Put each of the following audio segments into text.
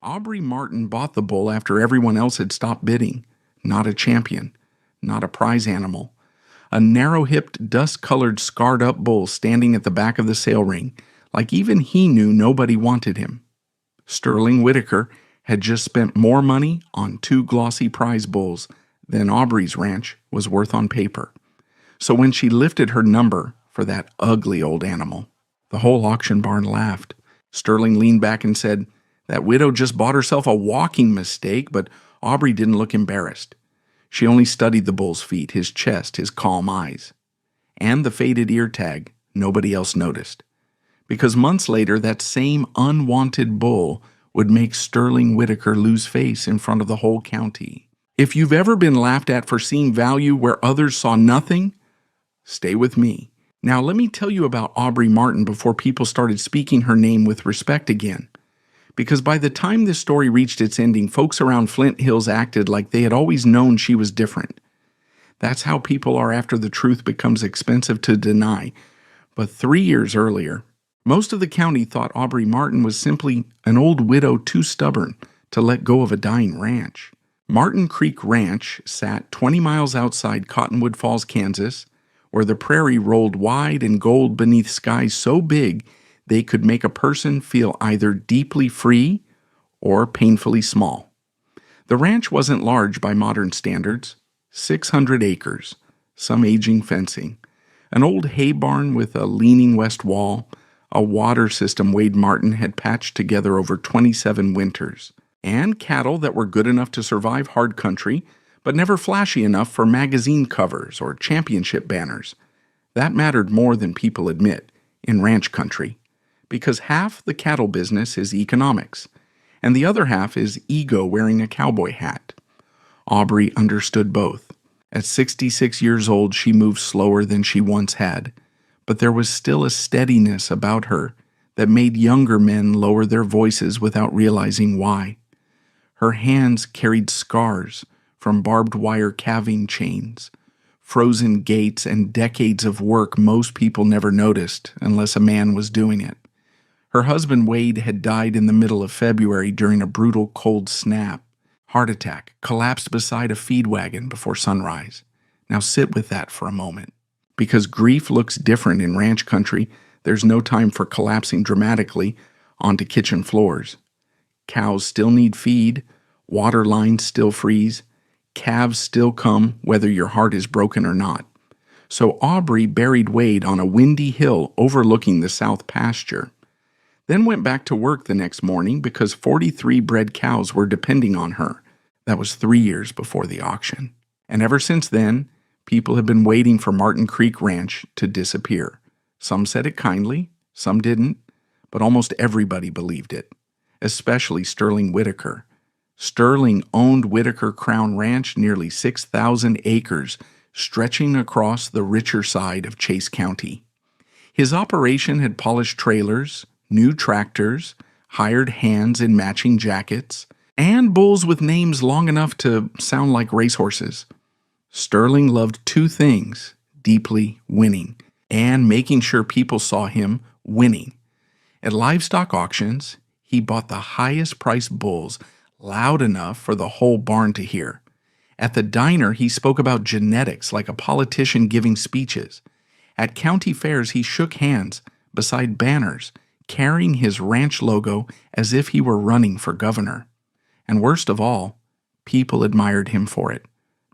Aubrey Martin bought the bull after everyone else had stopped bidding. Not a champion, not a prize animal. A narrow-hipped, dust-colored, scarred-up bull standing at the back of the sale ring, like even he knew nobody wanted him. Sterling Whitaker had just spent more money on two glossy prize bulls than Aubrey's ranch was worth on paper. So when she lifted her number for that ugly old animal, the whole auction barn laughed. Sterling leaned back and said, "That widow just bought herself a walking mistake," but Aubrey didn't look embarrassed. She only studied the bull's feet, his chest, his calm eyes. And the faded ear tag nobody else noticed. Because months later, that same unwanted bull would make Sterling Whitaker lose face in front of the whole county. If you've ever been laughed at for seeing value where others saw nothing, stay with me. Now let me tell you about Aubrey Martin before people started speaking her name with respect again. Because by the time this story reached its ending, folks around Flint Hills acted like they had always known she was different. That's how people are after the truth becomes expensive to deny. But 3 years earlier, most of the county thought Aubrey Martin was simply an old widow too stubborn to let go of a dying ranch. Martin Creek Ranch sat 20 miles outside Cottonwood Falls, Kansas, where the prairie rolled wide and gold beneath skies so big they could make a person feel either deeply free or painfully small. The ranch wasn't large by modern standards, 600 acres, some aging fencing, an old hay barn with a leaning west wall, a water system Wade Martin had patched together over 27 winters, and cattle that were good enough to survive hard country, but never flashy enough for magazine covers or championship banners. That mattered more than people admit in ranch country, because half the cattle business is economics, and the other half is ego wearing a cowboy hat. Aubrey understood both. At 66 years old, she moved slower than she once had, but there was still a steadiness about her that made younger men lower their voices without realizing why. Her hands carried scars from barbed wire calving chains, frozen gates, and decades of work most people never noticed unless a man was doing it. Her husband Wade had died in the middle of February during a brutal cold snap. Heart attack, collapsed beside a feed wagon before sunrise. Now sit with that for a moment. Because grief looks different in ranch country, there's no time for collapsing dramatically onto kitchen floors. Cows still need feed, water lines still freeze, calves still come whether your heart is broken or not. So Aubrey buried Wade on a windy hill overlooking the south pasture. Then went back to work the next morning because 43 bred cows were depending on her. That was 3 years before the auction. And ever since then, people have been waiting for Martin Creek Ranch to disappear. Some said it kindly, some didn't, but almost everybody believed it, especially Sterling Whitaker. Sterling owned Whitaker Crown Ranch, nearly 6,000 acres, stretching across the richer side of Chase County. His operation had polished trailers, new tractors, hired hands in matching jackets, and bulls with names long enough to sound like racehorses. Sterling loved two things deeply: winning, and making sure people saw him winning. At livestock auctions, he bought the highest priced bulls loud enough for the whole barn to hear. At the diner, he spoke about genetics like a politician giving speeches. At county fairs, he shook hands beside banners, carrying his ranch logo as if he were running for governor. And worst of all, people admired him for it.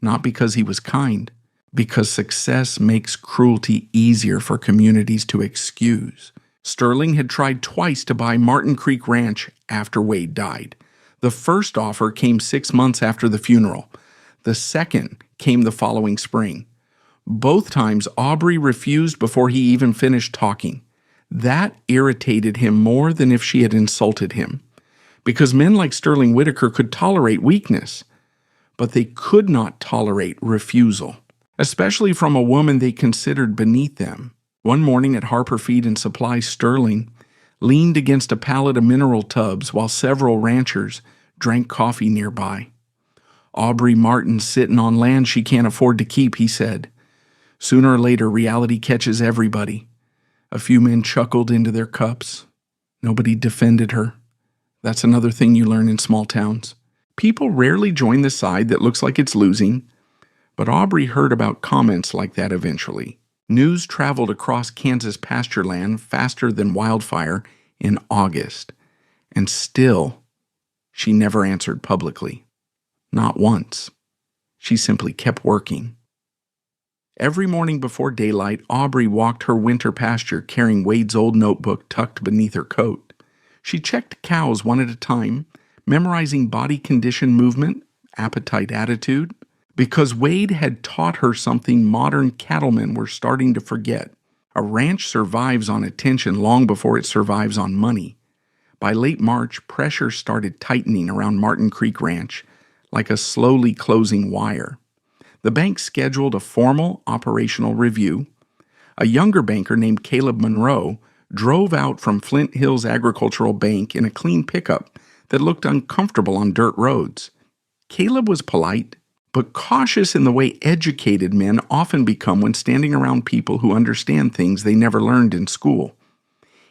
Not because he was kind, because success makes cruelty easier for communities to excuse. Sterling had tried twice to buy Martin Creek Ranch after Wade died. The first offer came 6 months after the funeral. The second came the following spring. Both times, Aubrey refused before he even finished talking. That irritated him more than if she had insulted him, because men like Sterling Whitaker could tolerate weakness, but they could not tolerate refusal, especially from a woman they considered beneath them. One morning at Harper Feed and Supply, Sterling leaned against a pallet of mineral tubs while several ranchers drank coffee nearby. "Aubrey Martin's sitting on land she can't afford to keep," he said. "Sooner or later, reality catches everybody." A few men chuckled into their cups. Nobody defended her. That's another thing you learn in small towns. People rarely join the side that looks like it's losing, but Aubrey heard about comments like that eventually. News traveled across Kansas pasture land faster than wildfire in August, and still, she never answered publicly. Not once. She simply kept working. Every morning before daylight, Aubrey walked her winter pasture carrying Wade's old notebook tucked beneath her coat. She checked cows one at a time, memorizing body condition, movement, appetite, attitude, because Wade had taught her something modern cattlemen were starting to forget. A ranch survives on attention long before it survives on money. By late March, pressure started tightening around Martin Creek Ranch like a slowly closing wire. The bank scheduled a formal operational review. A younger banker named Caleb Monroe drove out from Flint Hills Agricultural Bank in a clean pickup that looked uncomfortable on dirt roads. Caleb was polite, but cautious in the way educated men often become when standing around people who understand things they never learned in school.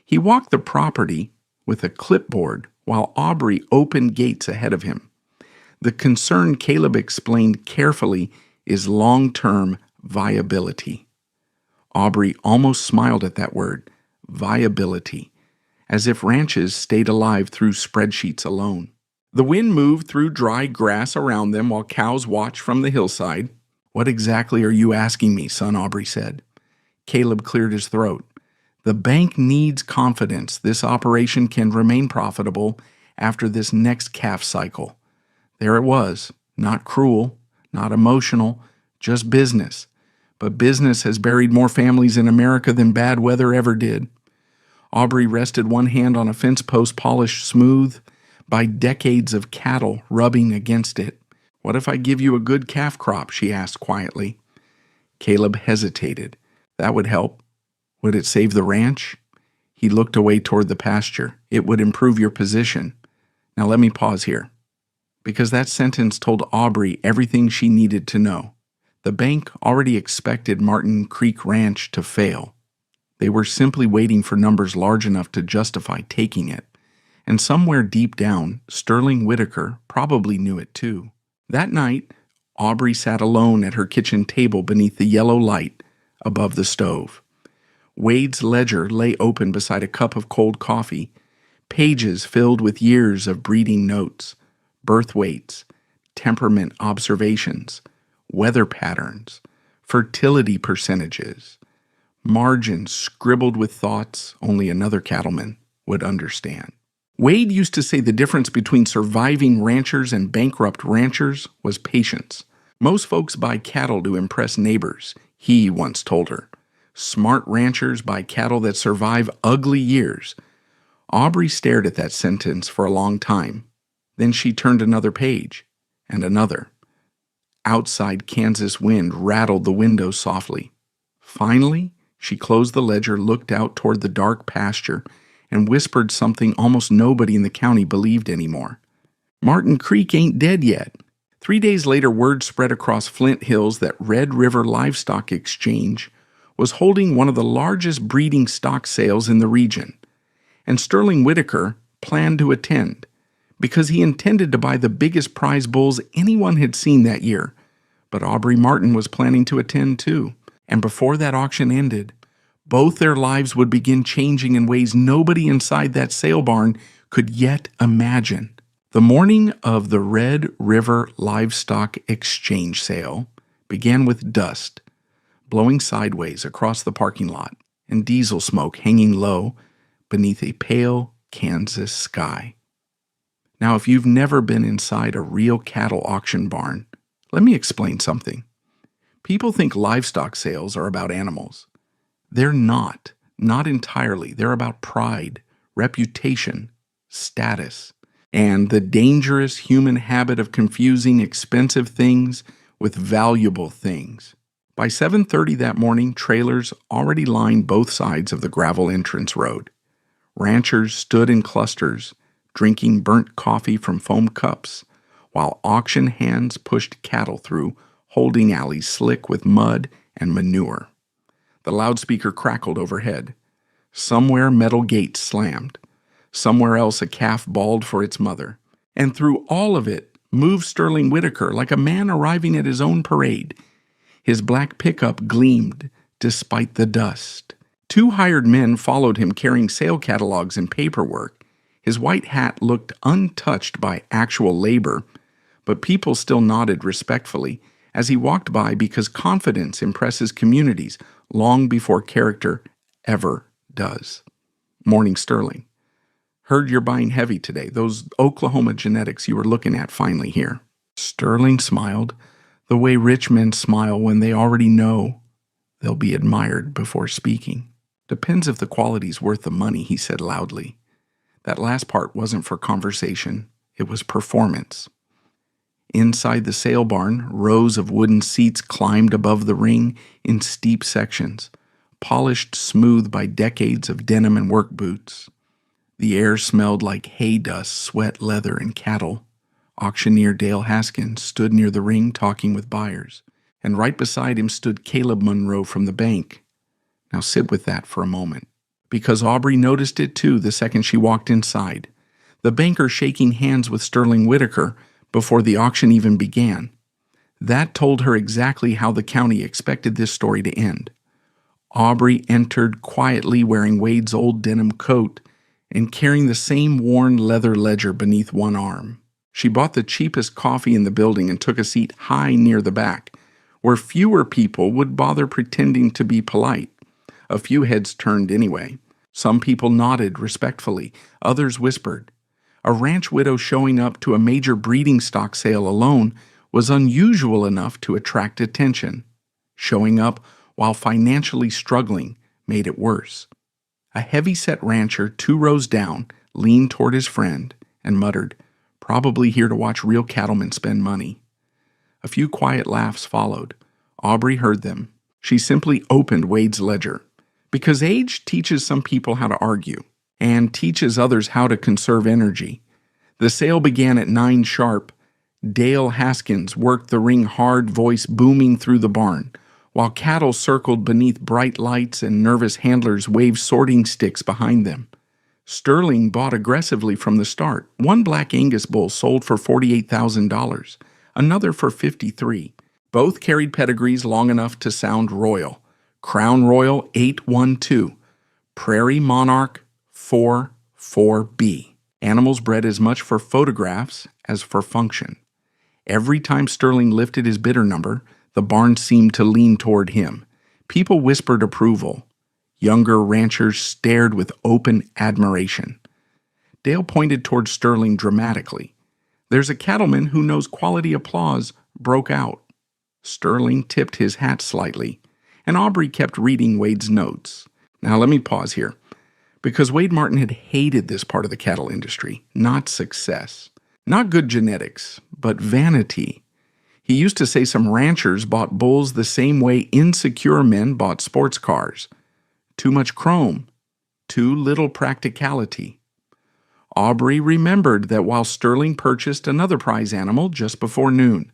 He walked the property with a clipboard while Aubrey opened gates ahead of him. The concern Caleb explained carefully is long-term viability. Aubrey almost smiled at that word, viability, as if ranches stayed alive through spreadsheets alone. The wind moved through dry grass around them while cows watched from the hillside. "What exactly are you asking me, son?" Aubrey said. Caleb cleared his throat. "The bank needs confidence this operation can remain profitable after this next calf cycle." There it was, not cruel, not emotional, just business. But business has buried more families in America than bad weather ever did. Aubrey rested one hand on a fence post polished smooth by decades of cattle rubbing against it. "What if I give you a good calf crop?" she asked quietly. Caleb hesitated. "That would help. Would it save the ranch?" He looked away toward the pasture. "It would improve your position." Now let me pause here, because that sentence told Aubrey everything she needed to know. The bank already expected Martin Creek Ranch to fail. They were simply waiting for numbers large enough to justify taking it. And somewhere deep down, Sterling Whitaker probably knew it too. That night, Aubrey sat alone at her kitchen table beneath the yellow light above the stove. Wade's ledger lay open beside a cup of cold coffee, pages filled with years of breeding notes, birth weights, temperament observations, weather patterns, fertility percentages, margins scribbled with thoughts only another cattleman would understand. Wade used to say the difference between surviving ranchers and bankrupt ranchers was patience. "Most folks buy cattle to impress neighbors," he once told her. "Smart ranchers buy cattle that survive ugly years." Aubrey stared at that sentence for a long time. Then she turned another page, and another. Outside, Kansas wind rattled the window softly. Finally, she closed the ledger, looked out toward the dark pasture, and whispered something almost nobody in the county believed anymore. "Martin Creek ain't dead yet." 3 days later, word spread across Flint Hills that Red River Livestock Exchange was holding one of the largest breeding stock sales in the region, and Sterling Whitaker planned to attend because he intended to buy the biggest prize bulls anyone had seen that year. But Aubrey Martin was planning to attend too, and before that auction ended, both their lives would begin changing in ways nobody inside that sale barn could yet imagine. The morning of the Red River Livestock Exchange sale began with dust blowing sideways across the parking lot and diesel smoke hanging low beneath a pale Kansas sky. Now, if you've never been inside a real cattle auction barn, let me explain something. People think livestock sales are about animals. They're not entirely. They're about pride, reputation, status, and the dangerous human habit of confusing expensive things with valuable things. By 7:30 that morning, trailers already lined both sides of the gravel entrance road. Ranchers stood in clusters, drinking burnt coffee from foam cups, while auction hands pushed cattle through holding alleys slick with mud and manure. The loudspeaker crackled overhead. Somewhere metal gates slammed. Somewhere else, a calf bawled for its mother. And through all of it moved Sterling Whitaker like a man arriving at his own parade. His black pickup gleamed despite the dust. 2 hired men followed him carrying sale catalogs and paperwork. His white hat looked untouched by actual labor, but people still nodded respectfully as he walked by because confidence impresses communities long before character ever does. Morning, Sterling. Heard you're buying heavy today. Those Oklahoma genetics you were looking at finally here. Sterling smiled, the way rich men smile when they already know they'll be admired before speaking. Depends if the quality's worth the money, he said loudly. That last part wasn't for conversation. It was performance. Inside the sale barn, rows of wooden seats climbed above the ring in steep sections, polished smooth by decades of denim and work boots. The air smelled like hay dust, sweat, leather, and cattle. Auctioneer Dale Haskins stood near the ring talking with buyers, and right beside him stood Caleb Monroe from the bank. Now sit with that for a moment, because Aubrey noticed it too the second she walked inside, the banker shaking hands with Sterling Whitaker before the auction even began. That told her exactly how the county expected this story to end. Aubrey entered quietly wearing Wade's old denim coat and carrying the same worn leather ledger beneath one arm. She bought the cheapest coffee in the building and took a seat high near the back, where fewer people would bother pretending to be polite. A few heads turned anyway. Some people nodded respectfully. Others whispered. A ranch widow showing up to a major breeding stock sale alone was unusual enough to attract attention. Showing up while financially struggling made it worse. A heavy-set rancher 2 rows down leaned toward his friend and muttered, "Probably here to watch real cattlemen spend money." A few quiet laughs followed. Aubrey heard them. She simply opened Wade's ledger. Because age teaches some people how to argue, and teaches others how to conserve energy. The sale began at 9 sharp. Dale Haskins worked the ring hard, voice booming through the barn, while cattle circled beneath bright lights and nervous handlers waved sorting sticks behind them. Sterling bought aggressively from the start. One Black Angus bull sold for $48,000, another for $53,000. Both carried pedigrees long enough to sound royal. Crown Royal 812, Prairie Monarch 44B. Animals bred as much for photographs as for function. Every time Sterling lifted his bidder number, the barn seemed to lean toward him. People whispered approval. Younger ranchers stared with open admiration. Dale pointed toward Sterling dramatically. "There's a cattleman who knows quality applause," broke out. Sterling tipped his hat slightly, and Aubrey kept reading Wade's notes. Now let me pause here, because Wade Martin had hated this part of the cattle industry, not success. Not good genetics, but vanity. He used to say some ranchers bought bulls the same way insecure men bought sports cars. Too much chrome, too little practicality. Aubrey remembered that while Sterling purchased another prize animal just before noon.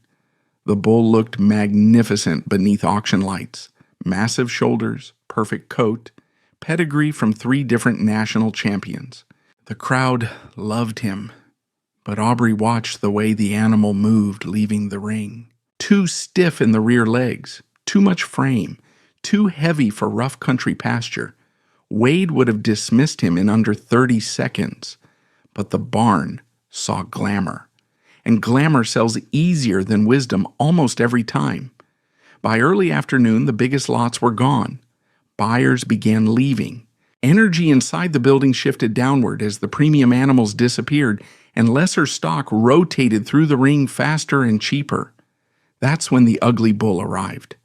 The bull looked magnificent beneath auction lights. Massive shoulders, perfect coat, pedigree from 3 different national champions. The crowd loved him, but Aubrey watched the way the animal moved leaving the ring. Too stiff in the rear legs, too much frame, too heavy for rough country pasture. Wade would have dismissed him in under 30 seconds, but the barn saw glamour. And glamour sells easier than wisdom almost every time. By early afternoon, the biggest lots were gone. Buyers began leaving. Energy inside the building shifted downward as the premium animals disappeared and lesser stock rotated through the ring faster and cheaper. That's when the ugly bull arrived.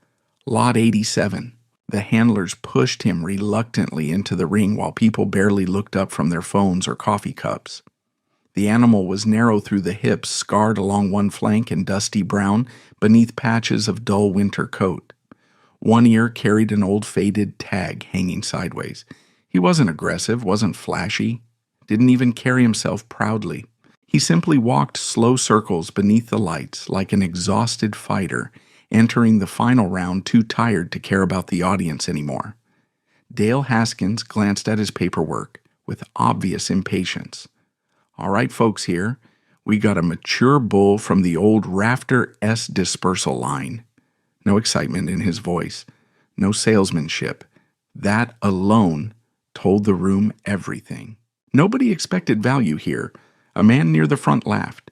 Lot 87. The handlers pushed him reluctantly into the ring while people barely looked up from their phones or coffee cups. The animal was narrow through the hips, scarred along one flank and dusty brown beneath patches of dull winter coat. One ear carried an old faded tag hanging sideways. He wasn't aggressive, wasn't flashy, didn't even carry himself proudly. He simply walked slow circles beneath the lights like an exhausted fighter entering the final round too tired to care about the audience anymore. Dale Haskins glanced at his paperwork with obvious impatience. All right, folks, here we got a mature bull from the old Rafter S dispersal line. No excitement in his voice, no salesmanship. That alone told the room everything. Nobody expected value here. A man near the front laughed.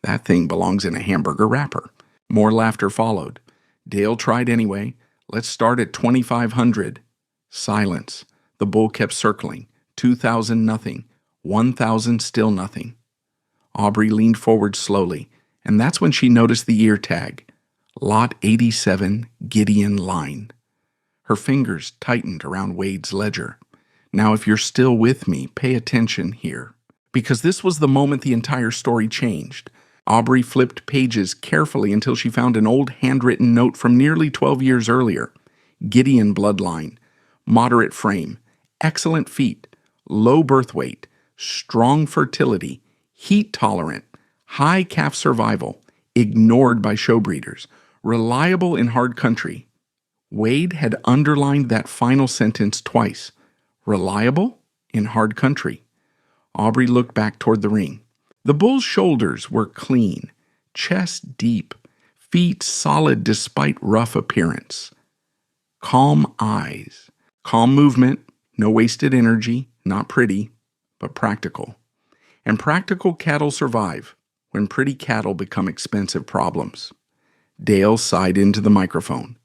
That thing belongs in a hamburger wrapper. More laughter followed. Dale tried anyway. Let's start at 2,500. Silence. The bull kept circling. 2,000 nothing. 1,000 still nothing. Aubrey leaned forward slowly, and that's when she noticed the ear tag. Lot 87, Gideon Line. Her fingers tightened around Wade's ledger. Now, if you're still with me, pay attention here. Because this was the moment the entire story changed. Aubrey flipped pages carefully until she found an old handwritten note from nearly 12 years earlier. Gideon bloodline. Moderate frame. Excellent feet. Low birth weight. Strong fertility. Heat tolerant. High calf survival. Ignored by show breeders. Reliable in hard country. Wade had underlined that final sentence twice. Reliable in hard country. Aubrey looked back toward the ring. The bull's shoulders were clean, chest deep, feet solid despite rough appearance. Calm eyes, calm movement, no wasted energy, not pretty, but practical. And practical cattle survive when pretty cattle become expensive problems. Dale sighed into the microphone.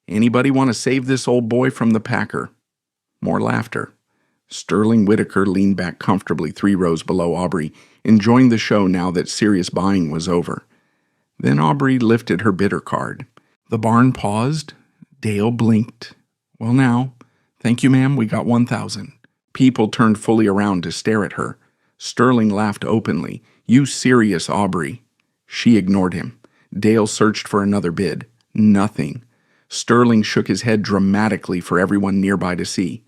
Anybody want to save this old boy from the packer? More laughter. Sterling Whitaker leaned back comfortably 3 rows below Aubrey, enjoying the show now that serious buying was over. Then Aubrey lifted her bidder card. The barn paused. Dale blinked. Well now, thank you ma'am, we got 1,000. People turned fully around to stare at her. Sterling laughed openly. You serious, Aubrey? She ignored him. Dale searched for another bid. Nothing. Sterling shook his head dramatically for everyone nearby to see.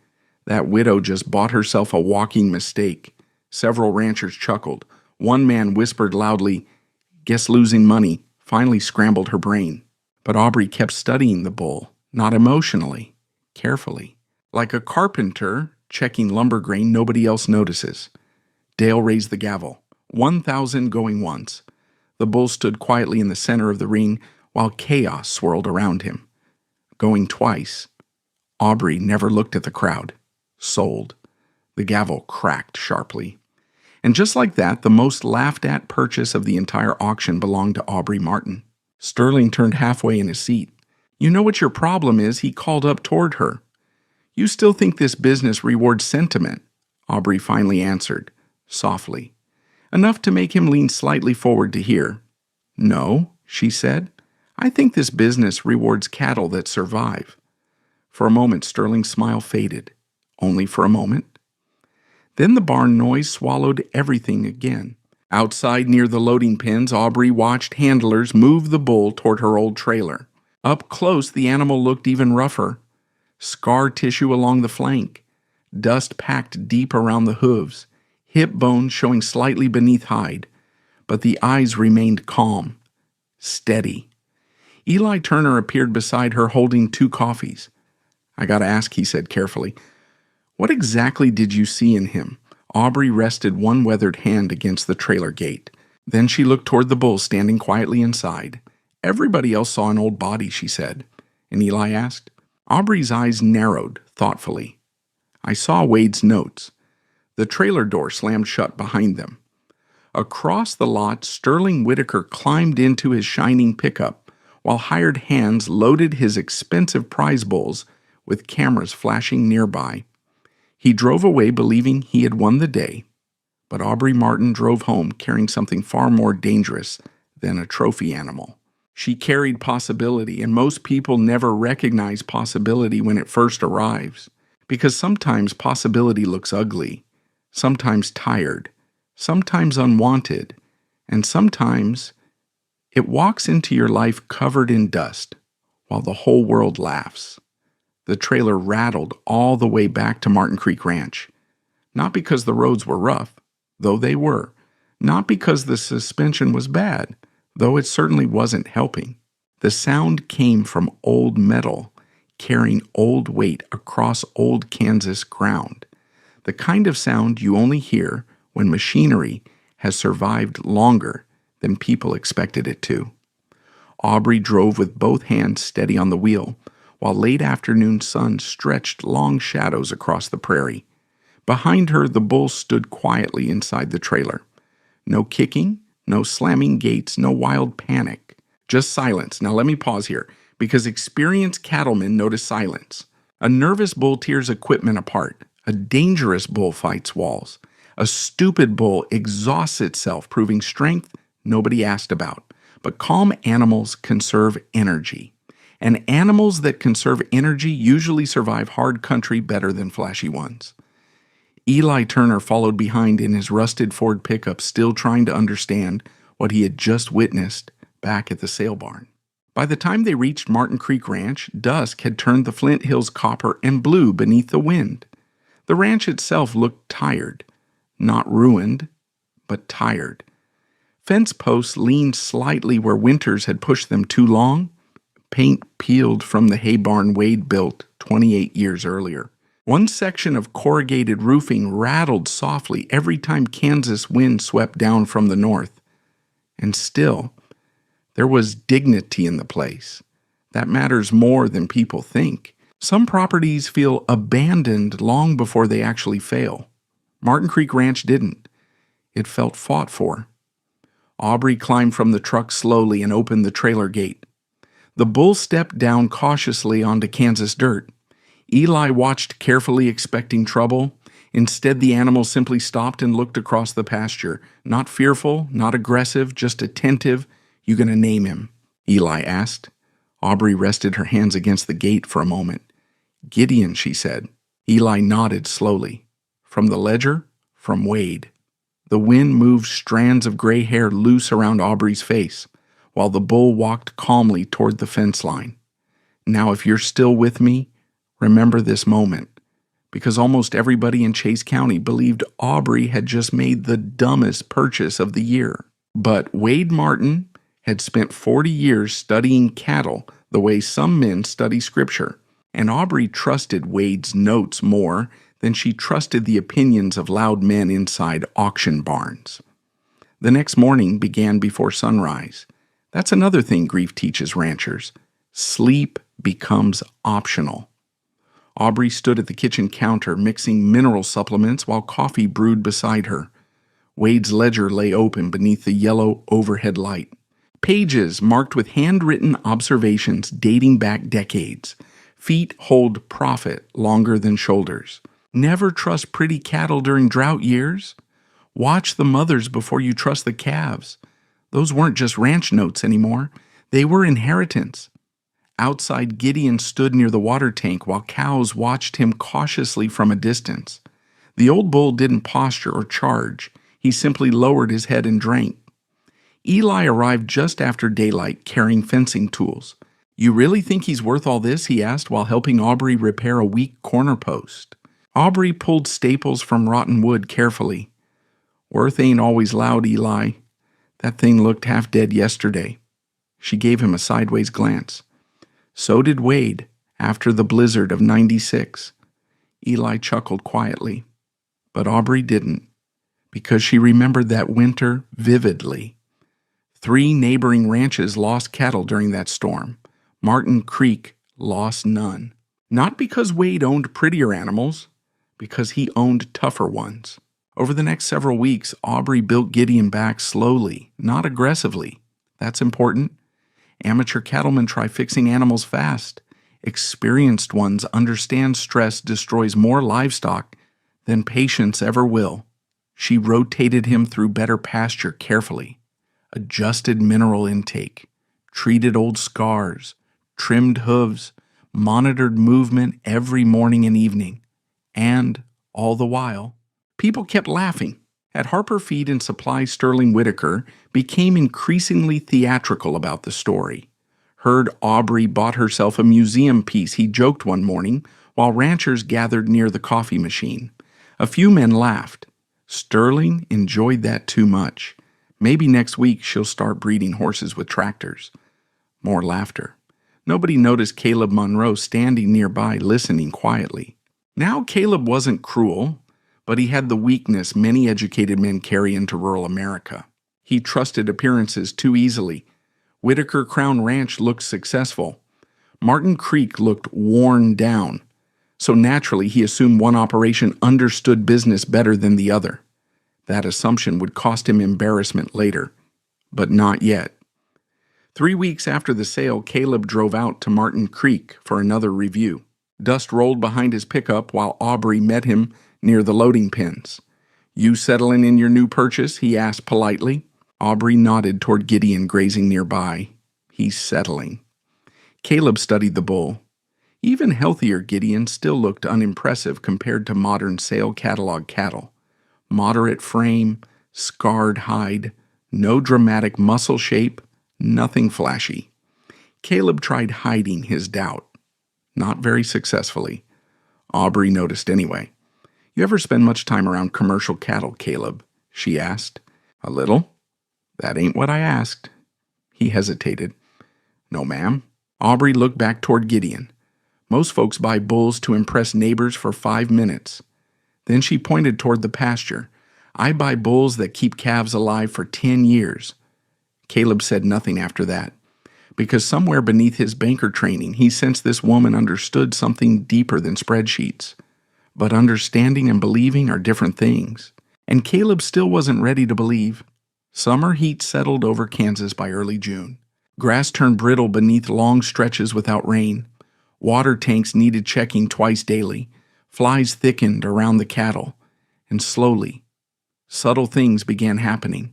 That widow just bought herself a walking mistake. Several ranchers chuckled. One man whispered loudly, "Guess losing money," finally scrambled her brain. But Aubrey kept studying the bull, not emotionally, carefully. Like a carpenter checking lumber grain nobody else notices. Dale raised the gavel. 1,000 going once. The bull stood quietly in the center of the ring while chaos swirled around him. Going twice. Aubrey never looked at the crowd. Sold. The gavel cracked sharply. And just like that, the most laughed-at purchase of the entire auction belonged to Aubrey Martin. Sterling turned halfway in his seat. You know what your problem is? He called up toward her. You still think this business rewards sentiment? Aubrey finally answered, softly. Enough to make him lean slightly forward to hear. No, she said. I think this business rewards cattle that survive. For a moment, Sterling's smile faded. Only for a moment. Then the barn noise swallowed everything again. Outside near the loading pens, Aubrey watched handlers move the bull toward her old trailer. Up close, the animal looked even rougher. Scar tissue along the flank. Dust packed deep around the hooves. Hip bones showing slightly beneath hide. But the eyes remained calm. Steady. Eli Turner appeared beside her holding 2 coffees. I gotta ask, he said carefully. What exactly did you see in him? Aubrey rested one weathered hand against the trailer gate. Then she looked toward the bull standing quietly inside. Everybody else saw an old body, she said. And Eli asked. Aubrey's eyes narrowed thoughtfully. I saw Wade's notes. The trailer door slammed shut behind them. Across the lot, Sterling Whitaker climbed into his shining pickup, while hired hands loaded his expensive prize bulls with cameras flashing nearby. He drove away believing he had won the day, but Aubrey Martin drove home carrying something far more dangerous than a trophy animal. She carried possibility, and most people never recognize possibility when it first arrives, because sometimes possibility looks ugly, sometimes tired, sometimes unwanted, and sometimes it walks into your life covered in dust while the whole world laughs. The trailer rattled all the way back to Martin Creek Ranch. Not because the roads were rough, though they were. Not because the suspension was bad, though it certainly wasn't helping. The sound came from old metal, carrying old weight across old Kansas ground. The kind of sound you only hear when machinery has survived longer than people expected it to. Aubrey drove with both hands steady on the wheel, while late afternoon sun stretched long shadows across the prairie. Behind her, the bull stood quietly inside the trailer. No kicking, no slamming gates, no wild panic. Just silence. Now let me pause here, because experienced cattlemen notice silence. A nervous bull tears equipment apart. A dangerous bull fights walls. A stupid bull exhausts itself, proving strength nobody asked about. But calm animals conserve energy. And animals that conserve energy usually survive hard country better than flashy ones. Eli Turner followed behind in his rusted Ford pickup, still trying to understand what he had just witnessed back at the sale barn. By the time they reached Martin Creek Ranch, dusk had turned the Flint Hills copper and blue beneath the wind. The ranch itself looked tired. Not ruined, but tired. Fence posts leaned slightly where winters had pushed them too long. Paint peeled from the hay barn Wade built 28 years earlier. One section of corrugated roofing rattled softly every time Kansas wind swept down from the north. And still, there was dignity in the place. That matters more than people think. Some properties feel abandoned long before they actually fail. Martin Creek Ranch didn't. It felt fought for. Aubrey climbed from the truck slowly and opened the trailer gate. The bull stepped down cautiously onto Kansas dirt. Eli watched carefully, expecting trouble. Instead, the animal simply stopped and looked across the pasture. Not fearful, not aggressive, just attentive. "You gonna name him?" Eli asked. Aubrey rested her hands against the gate for a moment. "Gideon," she said. Eli nodded slowly. From the ledger, from Wade. The wind moved strands of gray hair loose around Aubrey's face, while the bull walked calmly toward the fence line. "Now, if you're still with me, remember this moment." Because almost everybody in Chase County believed Aubrey had just made the dumbest purchase of the year. But Wade Martin had spent 40 years studying cattle the way some men study scripture, and Aubrey trusted Wade's notes more than she trusted the opinions of loud men inside auction barns. The next morning began before sunrise. That's another thing grief teaches ranchers. Sleep becomes optional. Aubrey stood at the kitchen counter mixing mineral supplements while coffee brewed beside her. Wade's ledger lay open beneath the yellow overhead light. Pages marked with handwritten observations dating back decades. Feet hold profit longer than shoulders. Never trust pretty cattle during drought years. Watch the mothers before you trust the calves. Those weren't just ranch notes anymore. They were inheritance. Outside, Gideon stood near the water tank while cows watched him cautiously from a distance. The old bull didn't posture or charge. He simply lowered his head and drank. Eli arrived just after daylight carrying fencing tools. "You really think he's worth all this?" he asked while helping Aubrey repair a weak corner post. Aubrey pulled staples from rotten wood carefully. "Worth ain't always loud, Eli. That thing looked half dead yesterday." She gave him a sideways glance. So did Wade after the blizzard of '96. Eli chuckled quietly. But Aubrey didn't, because she remembered that winter vividly. 3 neighboring ranches lost cattle during that storm. Martin Creek lost none. Not because Wade owned prettier animals, because he owned tougher ones. Over the next several weeks, Aubrey built Gideon back slowly, not aggressively. That's important. Amateur cattlemen try fixing animals fast. Experienced ones understand stress destroys more livestock than patience ever will. She rotated him through better pasture carefully, adjusted mineral intake, treated old scars, trimmed hooves, monitored movement every morning and evening. And, all the while, people kept laughing. At Harper Feed and Supply, Sterling Whitaker became increasingly theatrical about the story. Heard Aubrey bought herself a museum piece, he joked one morning, while ranchers gathered near the coffee machine. A few men laughed. Sterling enjoyed that too much. Maybe next week she'll start breeding horses with tractors. More laughter. Nobody noticed Caleb Monroe standing nearby listening quietly. Now Caleb wasn't cruel, but he had the weakness many educated men carry into rural America. He trusted appearances too easily. Whitaker Crown Ranch looked successful. Martin Creek looked worn down. So naturally, he assumed one operation understood business better than the other. That assumption would cost him embarrassment later, but not yet. 3 weeks after the sale, Caleb drove out to Martin Creek for another review. Dust rolled behind his pickup while Aubrey met him near the loading pens. "You settling in your new purchase?" he asked politely. Aubrey nodded toward Gideon grazing nearby. "He's settling." Caleb studied the bull. Even healthier Gideon still looked unimpressive compared to modern sale catalog cattle. Moderate frame, scarred hide, no dramatic muscle shape, nothing flashy. Caleb tried hiding his doubt. Not very successfully. Aubrey noticed anyway. "You ever spend much time around commercial cattle, Caleb?" she asked. "A little." "That ain't what I asked." He hesitated. "No, ma'am." Aubrey looked back toward Gideon. "Most folks buy bulls to impress neighbors for 5 minutes. Then she pointed toward the pasture. "I buy bulls that keep calves alive for 10 years. Caleb said nothing after that, because somewhere beneath his banker training he sensed this woman understood something deeper than spreadsheets. But understanding and believing are different things, and Caleb still wasn't ready to believe. Summer heat settled over Kansas by early June. Grass turned brittle beneath long stretches without rain. Water tanks needed checking twice daily. Flies thickened around the cattle, and slowly, subtle things began happening.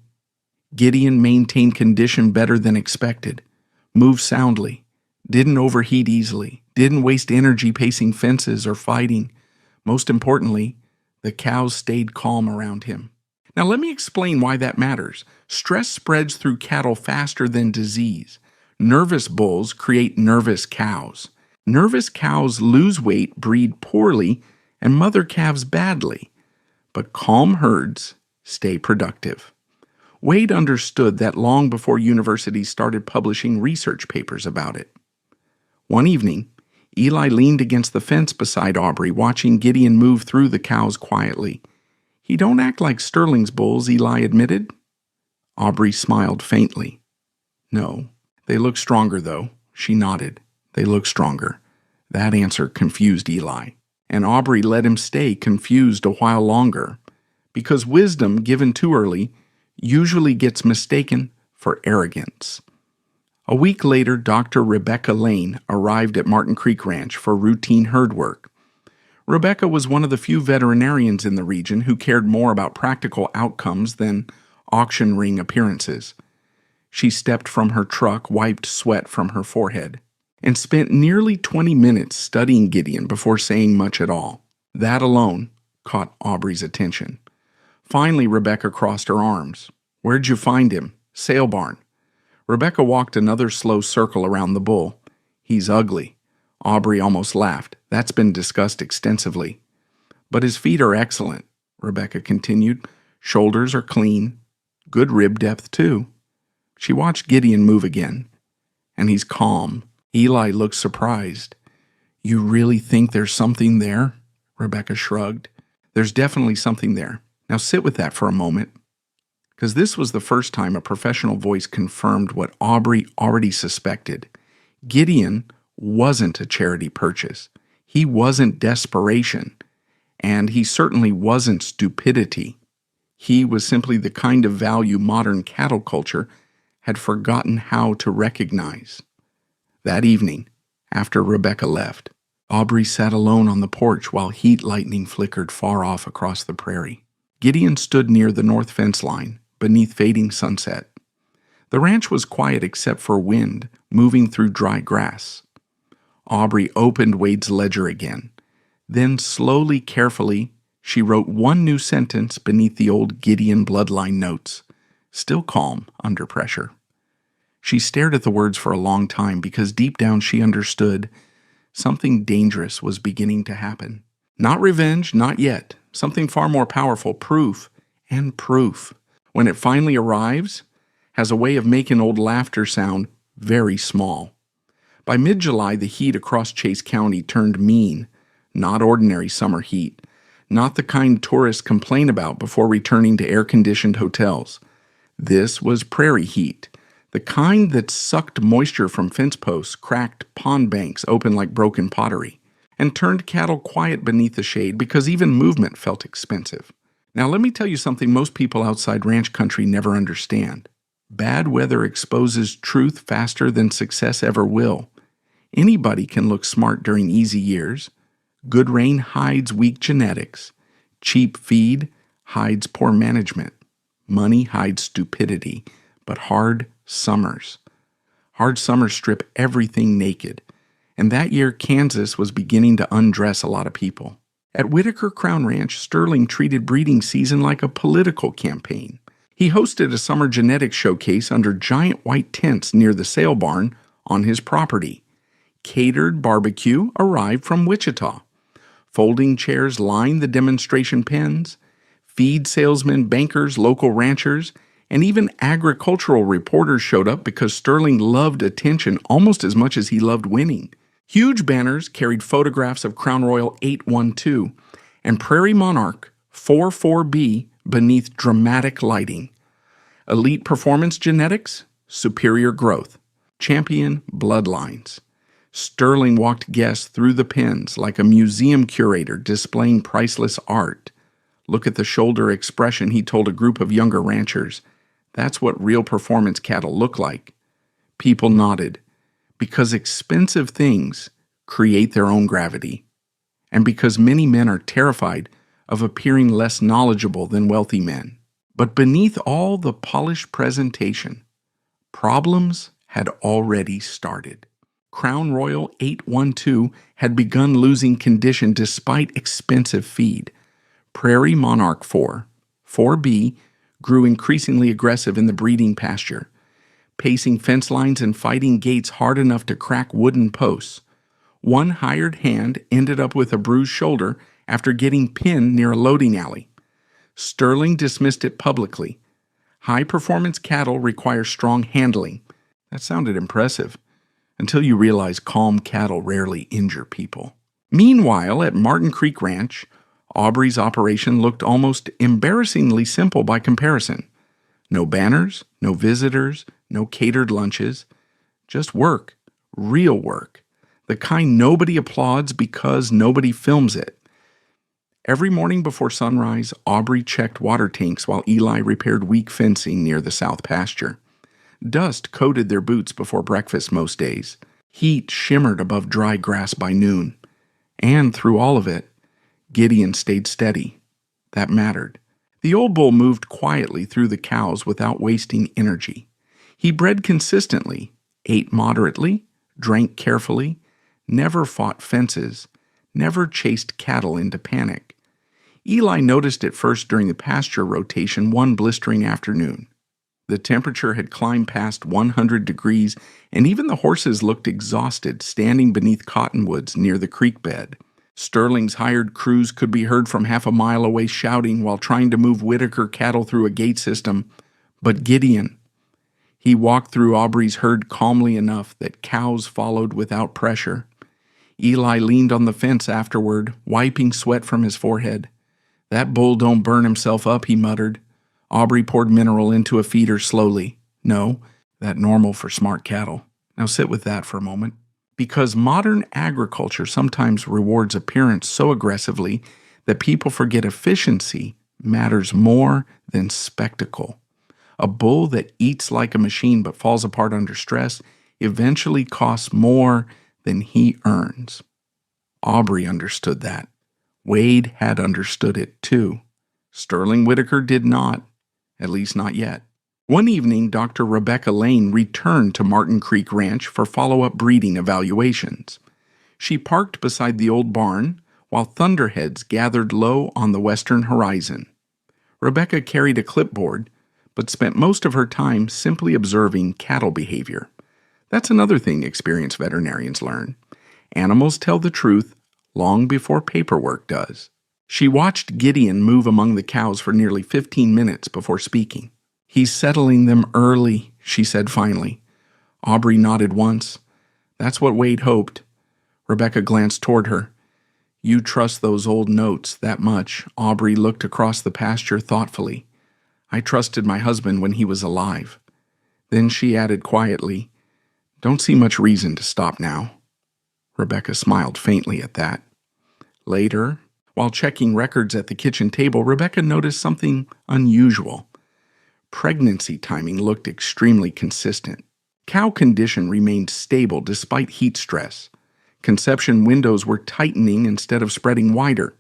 Gideon maintained condition better than expected, moved soundly, didn't overheat easily, didn't waste energy pacing fences or fighting. Most importantly, the cows stayed calm around him. Now let me explain why that matters. Stress spreads through cattle faster than disease. Nervous bulls create nervous cows. Nervous cows lose weight, breed poorly, and mother calves badly. But calm herds stay productive. Wade understood that long before universities started publishing research papers about it. One evening, Eli leaned against the fence beside Aubrey, watching Gideon move through the cows quietly. "He don't act like Sterling's bulls," Eli admitted. Aubrey smiled faintly. "No, they look stronger, though." She nodded. "They look stronger." That answer confused Eli, and Aubrey let him stay confused a while longer, because wisdom given too early usually gets mistaken for arrogance. A week later, Dr. Rebecca Lane arrived at Martin Creek Ranch for routine herd work. Rebecca was one of the few veterinarians in the region who cared more about practical outcomes than auction ring appearances. She stepped from her truck, wiped sweat from her forehead, and spent nearly 20 minutes studying Gideon before saying much at all. That alone caught Aubrey's attention. Finally, Rebecca crossed her arms. "Where'd you find him?" "Sale barn." Rebecca walked another slow circle around the bull. "He's ugly." Aubrey almost laughed. "That's been discussed extensively." "But his feet are excellent," Rebecca continued. "Shoulders are clean. Good rib depth, too." She watched Gideon move again. "And he's calm." Eli looked surprised. "You really think there's something there?" Rebecca shrugged. "There's definitely something there. Now sit with that for a moment." Because this was the first time a professional voice confirmed what Aubrey already suspected. Gideon wasn't a charity purchase. He wasn't desperation. And he certainly wasn't stupidity. He was simply the kind of value modern cattle culture had forgotten how to recognize. That evening, after Rebecca left, Aubrey sat alone on the porch while heat lightning flickered far off across the prairie. Gideon stood near the north fence line, beneath fading sunset. The ranch was quiet except for wind moving through dry grass. Aubrey opened Wade's ledger again. Then, slowly, carefully, she wrote one new sentence beneath the old Gideon bloodline notes, still calm under pressure. She stared at the words for a long time because deep down she understood something dangerous was beginning to happen. Not revenge, not yet. Something far more powerful, proof, and proof, when it finally arrives, has a way of making old laughter sound very small. By mid-July, the heat across Chase County turned mean, not ordinary summer heat, not the kind tourists complain about before returning to air-conditioned hotels. This was prairie heat, the kind that sucked moisture from fence posts, cracked pond banks open like broken pottery, and turned cattle quiet beneath the shade because even movement felt expensive. Now let me tell you something most people outside ranch country never understand. Bad weather exposes truth faster than success ever will. Anybody can look smart during easy years. Good rain hides weak genetics. Cheap feed hides poor management. Money hides stupidity. But hard summers strip everything naked. And that year, Kansas was beginning to undress a lot of people. At Whitaker Crown Ranch, Sterling treated breeding season like a political campaign. He hosted a summer genetics showcase under giant white tents near the sale barn on his property. Catered barbecue arrived from Wichita. Folding chairs lined the demonstration pens. Feed salesmen, bankers, local ranchers, and even agricultural reporters showed up because Sterling loved attention almost as much as he loved winning. Huge banners carried photographs of Crown Royal 812 and Prairie Monarch 44B beneath dramatic lighting. Elite performance genetics, superior growth, champion bloodlines. Sterling walked guests through the pens like a museum curator displaying priceless art. Look at the shoulder expression, he told a group of younger ranchers. That's what real performance cattle look like. People nodded, because expensive things create their own gravity, and because many men are terrified of appearing less knowledgeable than wealthy men. But beneath all the polished presentation, problems had already started. Crown Royal 812 had begun losing condition despite expensive feed. Prairie Monarch 4B, grew increasingly aggressive in the breeding pasture, pacing fence lines and fighting gates hard enough to crack wooden posts. One hired hand ended up with a bruised shoulder after getting pinned near a loading alley. Sterling dismissed it publicly. High-performance cattle require strong handling. That sounded impressive, until you realize calm cattle rarely injure people. Meanwhile, at Martin Creek Ranch, Aubrey's operation looked almost embarrassingly simple by comparison. No banners, no visitors, no catered lunches. Just work, real work, the kind nobody applauds because nobody films it. Every morning before sunrise, Aubrey checked water tanks while Eli repaired weak fencing near the south pasture. Dust coated their boots before breakfast most days. Heat shimmered above dry grass by noon. And through all of it, Gideon stayed steady. That mattered. The old bull moved quietly through the cows without wasting energy. He bred consistently, ate moderately, drank carefully, never fought fences, never chased cattle into panic. Eli noticed it first during the pasture rotation one blistering afternoon. The temperature had climbed past 100 degrees, and even the horses looked exhausted standing beneath cottonwoods near the creek bed. Sterling's hired crews could be heard from half a mile away shouting while trying to move Whitaker cattle through a gate system. But Gideon, he walked through Aubrey's herd calmly enough that cows followed without pressure. Eli leaned on the fence afterward, wiping sweat from his forehead. "That bull don't burn himself up," he muttered. Aubrey poured mineral into a feeder slowly. "No, that normal for smart cattle. Now sit with that for a moment." Because modern agriculture sometimes rewards appearance so aggressively that people forget efficiency matters more than spectacle. A bull that eats like a machine but falls apart under stress eventually costs more than he earns. Aubrey understood that. Wade had understood it too. Sterling Whitaker did not, at least not yet. One evening, Dr. Rebecca Lane returned to Martin Creek Ranch for follow-up breeding evaluations. She parked beside the old barn while thunderheads gathered low on the western horizon. Rebecca carried a clipboard, but spent most of her time simply observing cattle behavior. That's another thing experienced veterinarians learn. Animals tell the truth long before paperwork does. She watched Gideon move among the cows for nearly 15 minutes before speaking. "He's settling them early," she said finally. Aubrey nodded once. That's what Wade hoped. Rebecca glanced toward her. You trust those old notes that much. Aubrey looked across the pasture thoughtfully. I trusted my husband when he was alive. Then she added quietly, Don't see much reason to stop now. Rebecca smiled faintly at that. Later, while checking records at the kitchen table, Rebecca noticed something unusual. Pregnancy timing looked extremely consistent. Cow condition remained stable despite heat stress. Conception windows were tightening instead of spreading wider.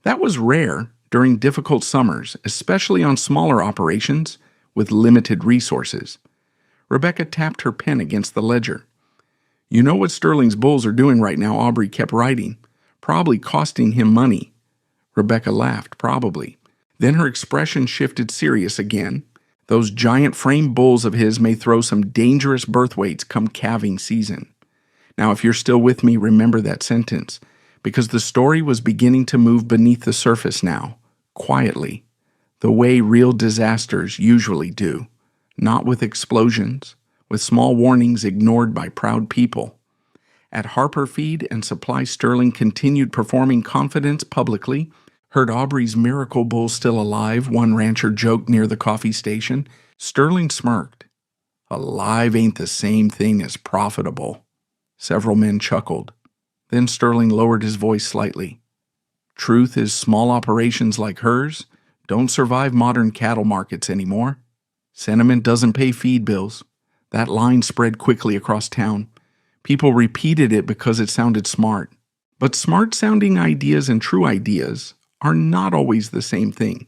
That was rare during difficult summers, especially on smaller operations with limited resources. Rebecca tapped her pen against the ledger. You know what Sterling's bulls are doing right now, Aubrey kept writing. Probably costing him money. Rebecca laughed, probably. Then her expression shifted serious again. Those giant frame bulls of his may throw some dangerous birth weights come calving season. Now, if you're still with me, remember that sentence, because the story was beginning to move beneath the surface now, quietly, the way real disasters usually do, not with explosions, with small warnings ignored by proud people. At Harper Feed and Supply, Sterling continued performing confidence publicly. Heard Aubrey's miracle bull still alive, one rancher joked near the coffee station. Sterling smirked. Alive ain't the same thing as profitable. Several men chuckled. Then Sterling lowered his voice slightly. Truth is, small operations like hers don't survive modern cattle markets anymore. Sentiment doesn't pay feed bills. That line spread quickly across town. People repeated it because it sounded smart. But smart-sounding ideas and true ideas are not always the same thing.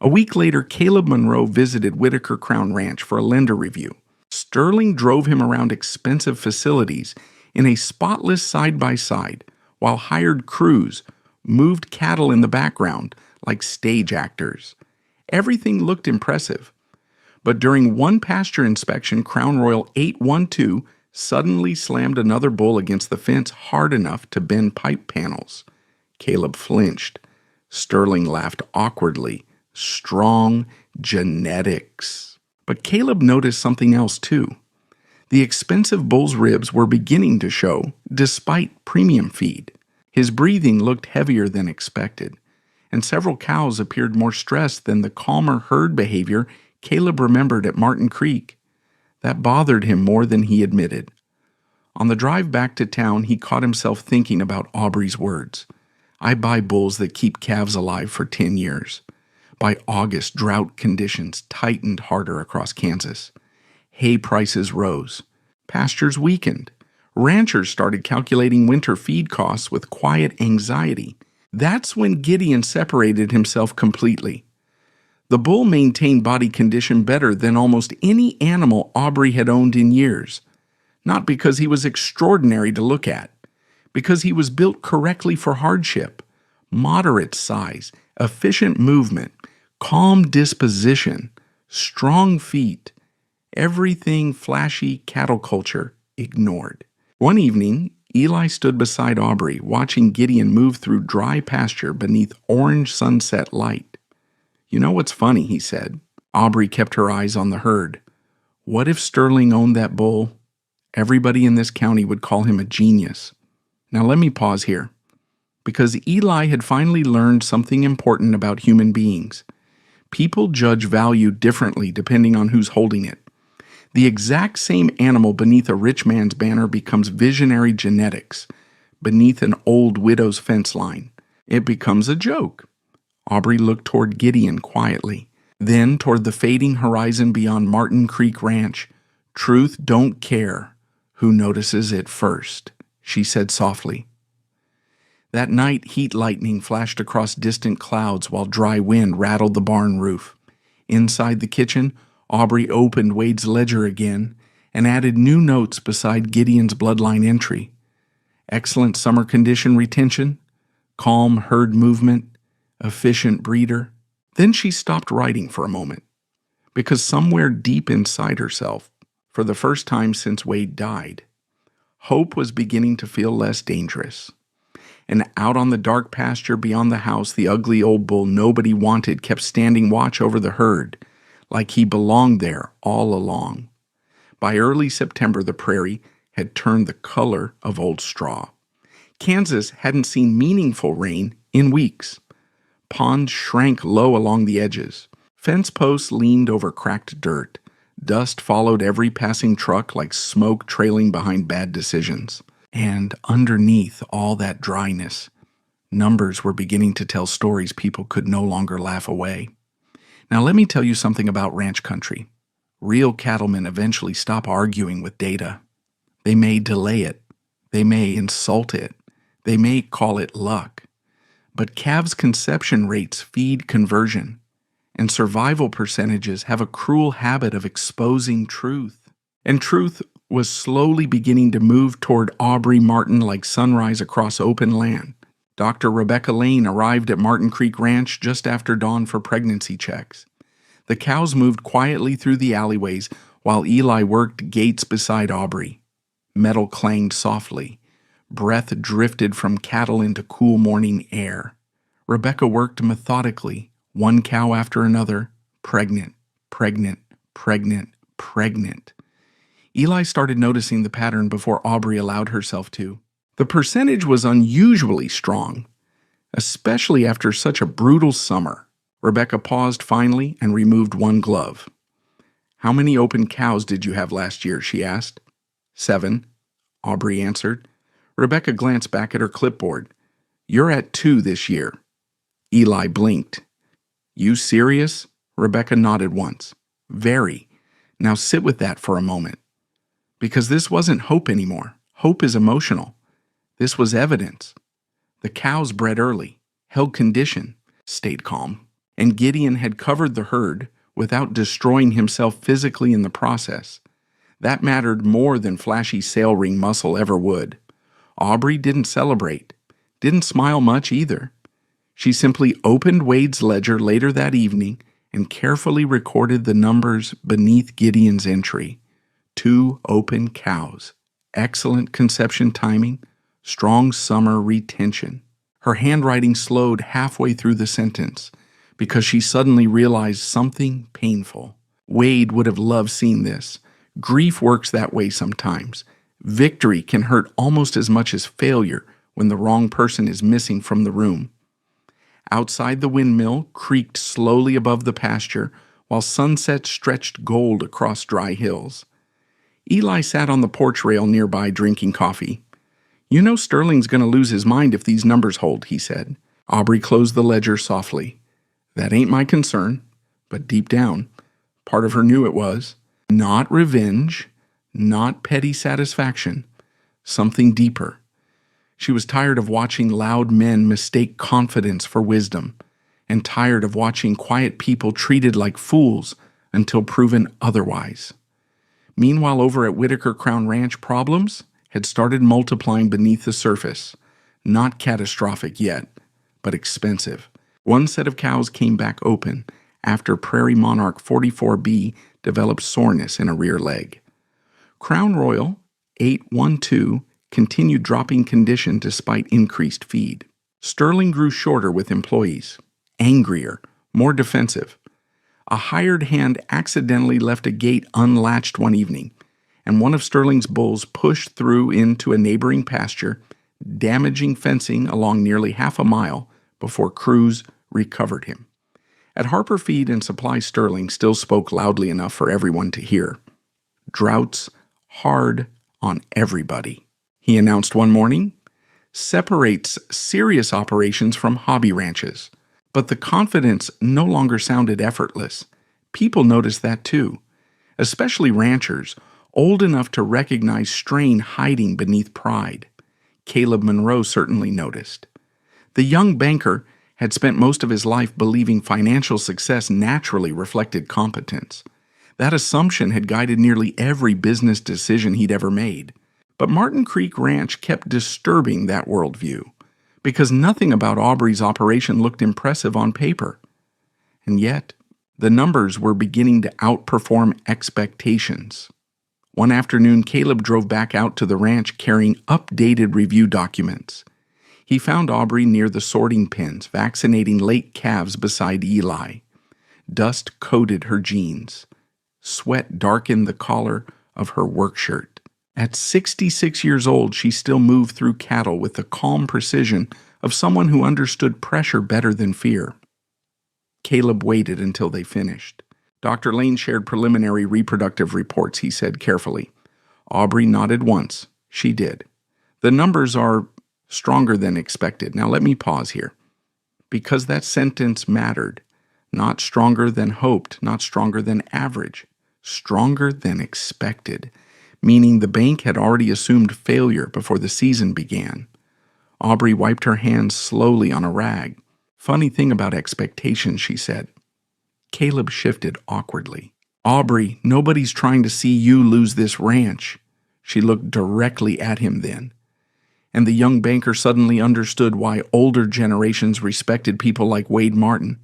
A week later, Caleb Monroe visited Whitaker Crown Ranch for a lender review. Sterling drove him around expensive facilities in a spotless side-by-side, while hired crews moved cattle in the background like stage actors. Everything looked impressive. But during one pasture inspection, Crown Royal 812 suddenly slammed another bull against the fence hard enough to bend pipe panels. Caleb flinched. Sterling laughed awkwardly. Strong genetics. But Caleb noticed something else too. The expensive bull's ribs were beginning to show, despite premium feed. His breathing looked heavier than expected, and several cows appeared more stressed than the calmer herd behavior Caleb remembered at Martin Creek. That bothered him more than he admitted. On the drive back to town, he caught himself thinking about Aubrey's words. I buy bulls that keep calves alive for 10 years. By August, drought conditions tightened harder across Kansas. Hay prices rose. Pastures weakened. Ranchers started calculating winter feed costs with quiet anxiety. That's when Gideon separated himself completely. The bull maintained body condition better than almost any animal Aubrey had owned in years. Not because he was extraordinary to look at, because he was built correctly for hardship. Moderate size, efficient movement, calm disposition, strong feet, everything flashy cattle culture ignored. One evening, Eli stood beside Aubrey, watching Gideon move through dry pasture beneath orange sunset light. You know what's funny, he said. Aubrey kept her eyes on the herd. What if Sterling owned that bull? Everybody in this county would call him a genius. Now let me pause here, because Eli had finally learned something important about human beings. People judge value differently depending on who's holding it. The exact same animal beneath a rich man's banner becomes visionary genetics. Beneath an old widow's fence line, it becomes a joke. Aubrey looked toward Gideon quietly, then toward the fading horizon beyond Martin Creek Ranch. Truth don't care who notices it first, she said softly. That night, heat lightning flashed across distant clouds while dry wind rattled the barn roof. Inside the kitchen, Aubrey opened Wade's ledger again and added new notes beside Gideon's bloodline entry. Excellent summer condition retention, calm herd movement, efficient breeder. Then she stopped writing for a moment, because somewhere deep inside herself, for the first time since Wade died, hope was beginning to feel less dangerous. And out on the dark pasture beyond the house, the ugly old bull nobody wanted kept standing watch over the herd, like he belonged there all along. By early September, the prairie had turned the color of old straw. Kansas hadn't seen meaningful rain in weeks. Ponds shrank low along the edges. Fence posts leaned over cracked dirt. Dust followed every passing truck like smoke trailing behind bad decisions. And underneath all that dryness, numbers were beginning to tell stories people could no longer laugh away. Now let me tell you something about ranch country. Real cattlemen eventually stop arguing with data. They may delay it. They may insult it. They may call it luck. But calves' conception rates feed conversion, and survival percentages have a cruel habit of exposing truth. And truth was slowly beginning to move toward Aubrey Martin like sunrise across open land. Dr. Rebecca Lane arrived at Martin Creek Ranch just after dawn for pregnancy checks. The cows moved quietly through the alleyways while Eli worked gates beside Aubrey. Metal clanged softly. Breath drifted from cattle into cool morning air. Rebecca worked methodically, one cow after another, pregnant, pregnant, pregnant, pregnant. Eli started noticing the pattern before Aubrey allowed herself to. The percentage was unusually strong, especially after such a brutal summer. Rebecca paused finally and removed one glove. "How many open cows did you have last year?" she asked. 7, Aubrey answered. Rebecca glanced back at her clipboard. "You're at 2 this year." Eli blinked. "You serious?" Rebecca nodded once. "Very. Now sit with that for a moment." Because this wasn't hope anymore. Hope is emotional. This was evidence. The cows bred early, held condition, stayed calm, and Gideon had covered the herd without destroying himself physically in the process. That mattered more than flashy sail ring muscle ever would. Aubrey didn't celebrate, didn't smile much either. She simply opened Wade's ledger later that evening and carefully recorded the numbers beneath Gideon's entry. 2 open cows, excellent conception timing, strong summer retention. Her handwriting slowed halfway through the sentence because she suddenly realized something painful. Wade would have loved seeing this. Grief works that way sometimes. Victory can hurt almost as much as failure when the wrong person is missing from the room. Outside, the windmill creaked slowly above the pasture while sunset stretched gold across dry hills. Eli sat on the porch rail nearby drinking coffee. "You know Sterling's going to lose his mind if these numbers hold," he said. Aubrey closed the ledger softly. That ain't my concern, but deep down, part of her knew it was. Not revenge, not petty satisfaction, something deeper. She was tired of watching loud men mistake confidence for wisdom, and tired of watching quiet people treated like fools until proven otherwise. Meanwhile, over at Whitaker Crown Ranch, problems had started multiplying beneath the surface. Not catastrophic yet, but expensive. One set of cows came back open after Prairie Monarch 44B developed soreness in a rear leg. Crown Royal 812 continued dropping condition despite increased feed. Sterling grew shorter with employees, angrier, more defensive. A hired hand accidentally left a gate unlatched one evening, and one of Sterling's bulls pushed through into a neighboring pasture, damaging fencing along nearly half a mile before crews recovered him. At Harper Feed and Supply, Sterling still spoke loudly enough for everyone to hear. "Droughts hard on everybody," he announced one morning. "Separates serious operations from hobby ranches." But the confidence no longer sounded effortless. People noticed that too, especially ranchers, old enough to recognize strain hiding beneath pride. Caleb Monroe certainly noticed. The young banker had spent most of his life believing financial success naturally reflected competence. That assumption had guided nearly every business decision he'd ever made. But Martin Creek Ranch kept disturbing that worldview, because nothing about Aubrey's operation looked impressive on paper. And yet, the numbers were beginning to outperform expectations. One afternoon, Caleb drove back out to the ranch carrying updated review documents. He found Aubrey near the sorting pens, vaccinating late calves beside Eli. Dust coated her jeans. Sweat darkened the collar of her work shirt. At 66 years old, she still moved through cattle with the calm precision of someone who understood pressure better than fear. Caleb waited until they finished. Dr. Lane shared preliminary reproductive reports, he said carefully. Aubrey nodded once. She did. The numbers are stronger than expected. Now let me pause here. Because that sentence mattered. Not stronger than hoped, not stronger than average. Stronger than expected. Meaning the bank had already assumed failure before the season began. Aubrey wiped her hands slowly on a rag. Funny thing about expectations, she said. Caleb shifted awkwardly. Aubrey, nobody's trying to see you lose this ranch. She looked directly at him then. And the young banker suddenly understood why older generations respected people like Wade Martin.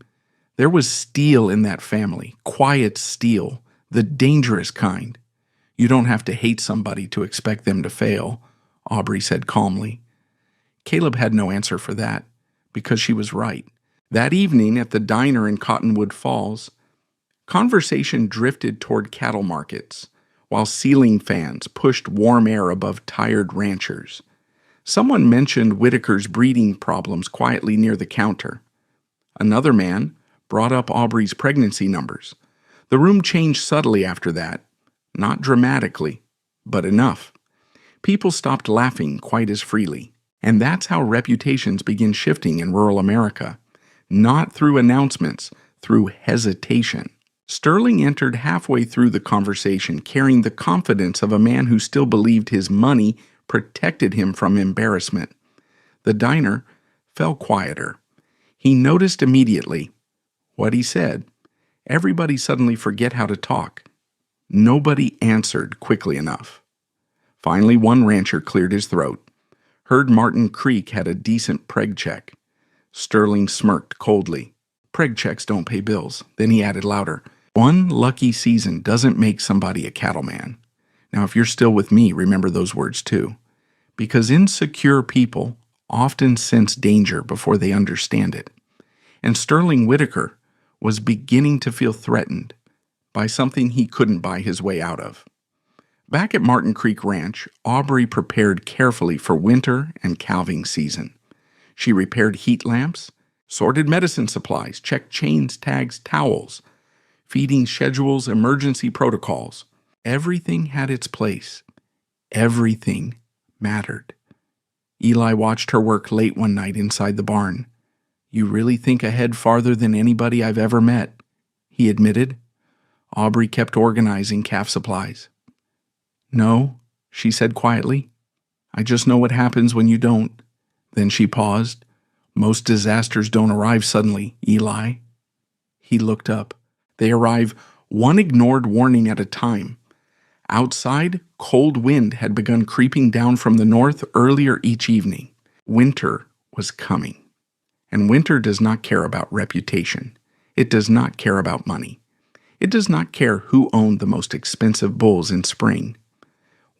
There was steel in that family, quiet steel, the dangerous kind. You don't have to hate somebody to expect them to fail, Aubrey said calmly. Caleb had no answer for that, because she was right. That evening at the diner in Cottonwood Falls, conversation drifted toward cattle markets, while ceiling fans pushed warm air above tired ranchers. Someone mentioned Whitaker's breeding problems quietly near the counter. Another man brought up Aubrey's pregnancy numbers. The room changed subtly after that. Not dramatically, but enough. People stopped laughing quite as freely. And that's how reputations begin shifting in rural America. Not through announcements, through hesitation. Sterling entered halfway through the conversation carrying the confidence of a man who still believed his money protected him from embarrassment. The diner fell quieter. He noticed immediately what he said. Everybody suddenly forget how to talk. Nobody answered quickly enough. Finally, one rancher cleared his throat. Heard Martin Creek had a decent preg check. Sterling smirked coldly. Preg checks don't pay bills. Then he added louder, one lucky season doesn't make somebody a cattleman. Now, if you're still with me, remember those words too. Because insecure people often sense danger before they understand it. And Sterling Whitaker was beginning to feel threatened by something he couldn't buy his way out of. Back at Martin Creek Ranch, Aubrey prepared carefully for winter and calving season. She repaired heat lamps, sorted medicine supplies, checked chains, tags, towels, feeding schedules, emergency protocols. Everything had its place. Everything mattered. Eli watched her work late one night inside the barn. You really think ahead farther than anybody I've ever met, he admitted. Aubrey kept organizing calf supplies. No, she said quietly. I just know what happens when you don't. Then she paused. Most disasters don't arrive suddenly, Eli. He looked up. They arrive one ignored warning at a time. Outside, cold wind had begun creeping down from the north earlier each evening. Winter was coming. And winter does not care about reputation. It does not care about money. It does not care who owned the most expensive bulls in spring.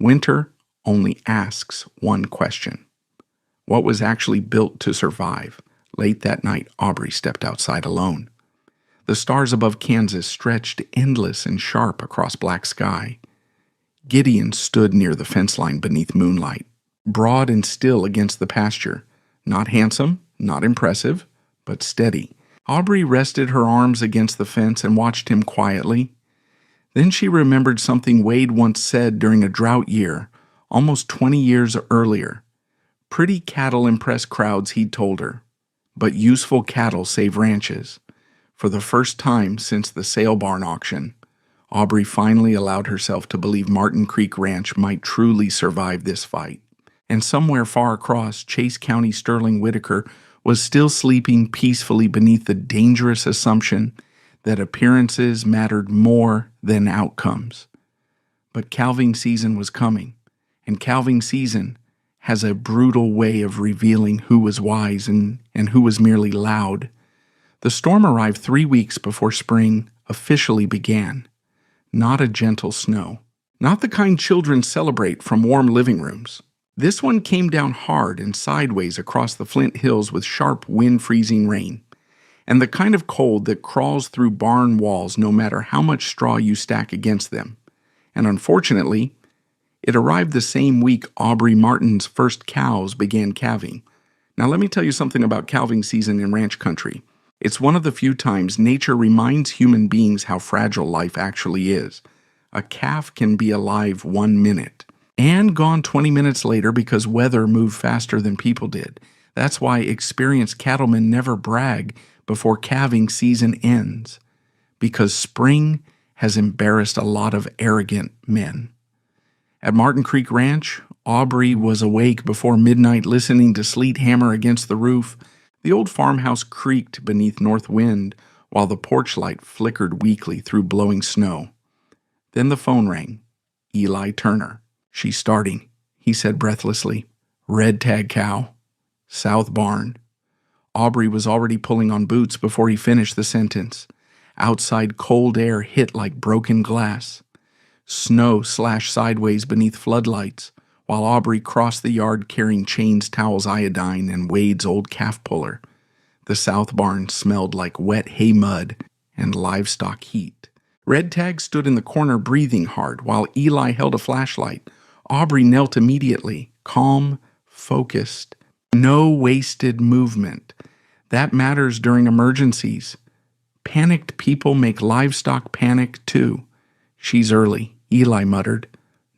Winter only asks one question. What was actually built to survive? Late that night, Aubrey stepped outside alone. The stars above Kansas stretched endless and sharp across black sky. Gideon stood near the fence line beneath moonlight, broad and still against the pasture. Not handsome, not impressive, but steady. Aubrey rested her arms against the fence and watched him quietly. Then she remembered something Wade once said during a drought year, almost 20 years earlier. Pretty cattle impress crowds, he'd told her, but useful cattle save ranches. For the first time since the sale barn auction, Aubrey finally allowed herself to believe Martin Creek Ranch might truly survive this fight. And somewhere far across Chase County, Sterling Whitaker was still sleeping peacefully beneath the dangerous assumption that appearances mattered more than outcomes. But calving season was coming, and calving season has a brutal way of revealing who was wise and who was merely loud. The storm arrived 3 weeks before spring officially began. Not a gentle snow. Not the kind children celebrate from warm living rooms. This one came down hard and sideways across the Flint Hills with sharp wind-freezing rain, and the kind of cold that crawls through barn walls no matter how much straw you stack against them. And unfortunately, It arrived the same week Aubrey Martin's first cows began calving. Now, let me tell you something about calving season in ranch country. It's one of the few times nature reminds human beings how fragile life actually is. A calf can be alive 1 minute and gone 20 minutes later because weather moved faster than people did. That's why experienced cattlemen never brag before calving season ends, because spring has embarrassed a lot of arrogant men. At Martin Creek Ranch, Aubrey was awake before midnight listening to sleet hammer against the roof. The old farmhouse creaked beneath north wind while the porch light flickered weakly through blowing snow. Then the phone rang. Eli Turner. "She's starting," he said breathlessly. "Red tag cow. South barn." Aubrey was already pulling on boots before he finished the sentence. Outside, cold air hit like broken glass. Snow slashed sideways beneath floodlights, while Aubrey crossed the yard carrying chains, towels, iodine, and Wade's old calf puller. The south barn smelled like wet hay mud and livestock heat. Red Tag stood in the corner breathing hard while Eli held a flashlight. Aubrey knelt immediately, calm, focused. No wasted movement. That matters during emergencies. Panicked people make livestock panic too. "She's early," Eli muttered.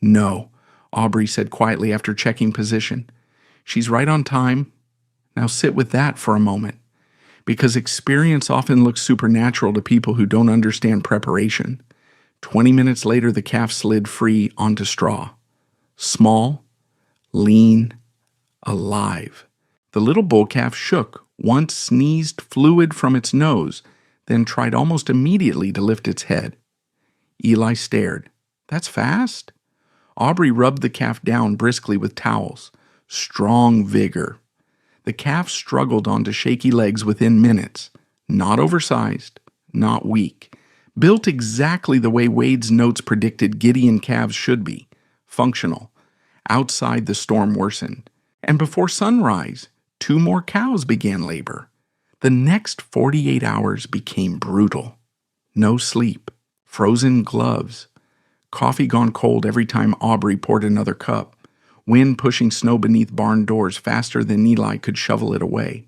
"No," Aubrey said quietly after checking position. "She's right on time. Now sit with that for a moment." Because experience often looks supernatural to people who don't understand preparation. 20 minutes later, the calf slid free onto straw. Small, lean, alive. The little bull calf shook, once sneezed fluid from its nose, then tried almost immediately to lift its head. Eli stared. "That's fast?" Aubrey rubbed the calf down briskly with towels. Strong vigor. The calf struggled onto shaky legs within minutes. Not oversized, not weak. Built exactly the way Wade's notes predicted Gideon calves should be. Functional. Outside, the storm worsened. And before sunrise, 2 more cows began labor. The next 48 hours became brutal. No sleep. Frozen gloves. Coffee gone cold every time Aubrey poured another cup. Wind pushing snow beneath barn doors faster than Eli could shovel it away.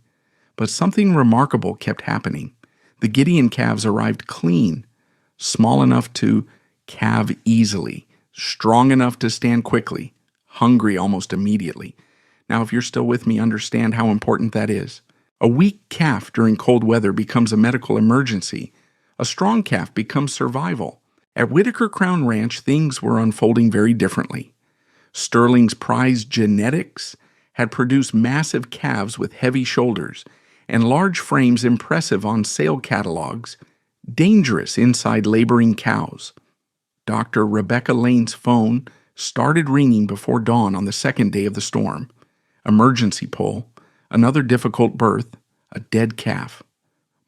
But something remarkable kept happening. The Gideon calves arrived clean, small enough to calve easily, strong enough to stand quickly, hungry almost immediately. Now, if you're still with me, understand how important that is. A weak calf during cold weather becomes a medical emergency. A strong calf becomes survival. At Whitaker Crown Ranch, things were unfolding very differently. Sterling's prized genetics had produced massive calves with heavy shoulders and large frames impressive on sale catalogs, dangerous inside laboring cows. Dr. Rebecca Lane's phone started ringing before dawn on the second day of the storm. Emergency pull, another difficult birth, a dead calf.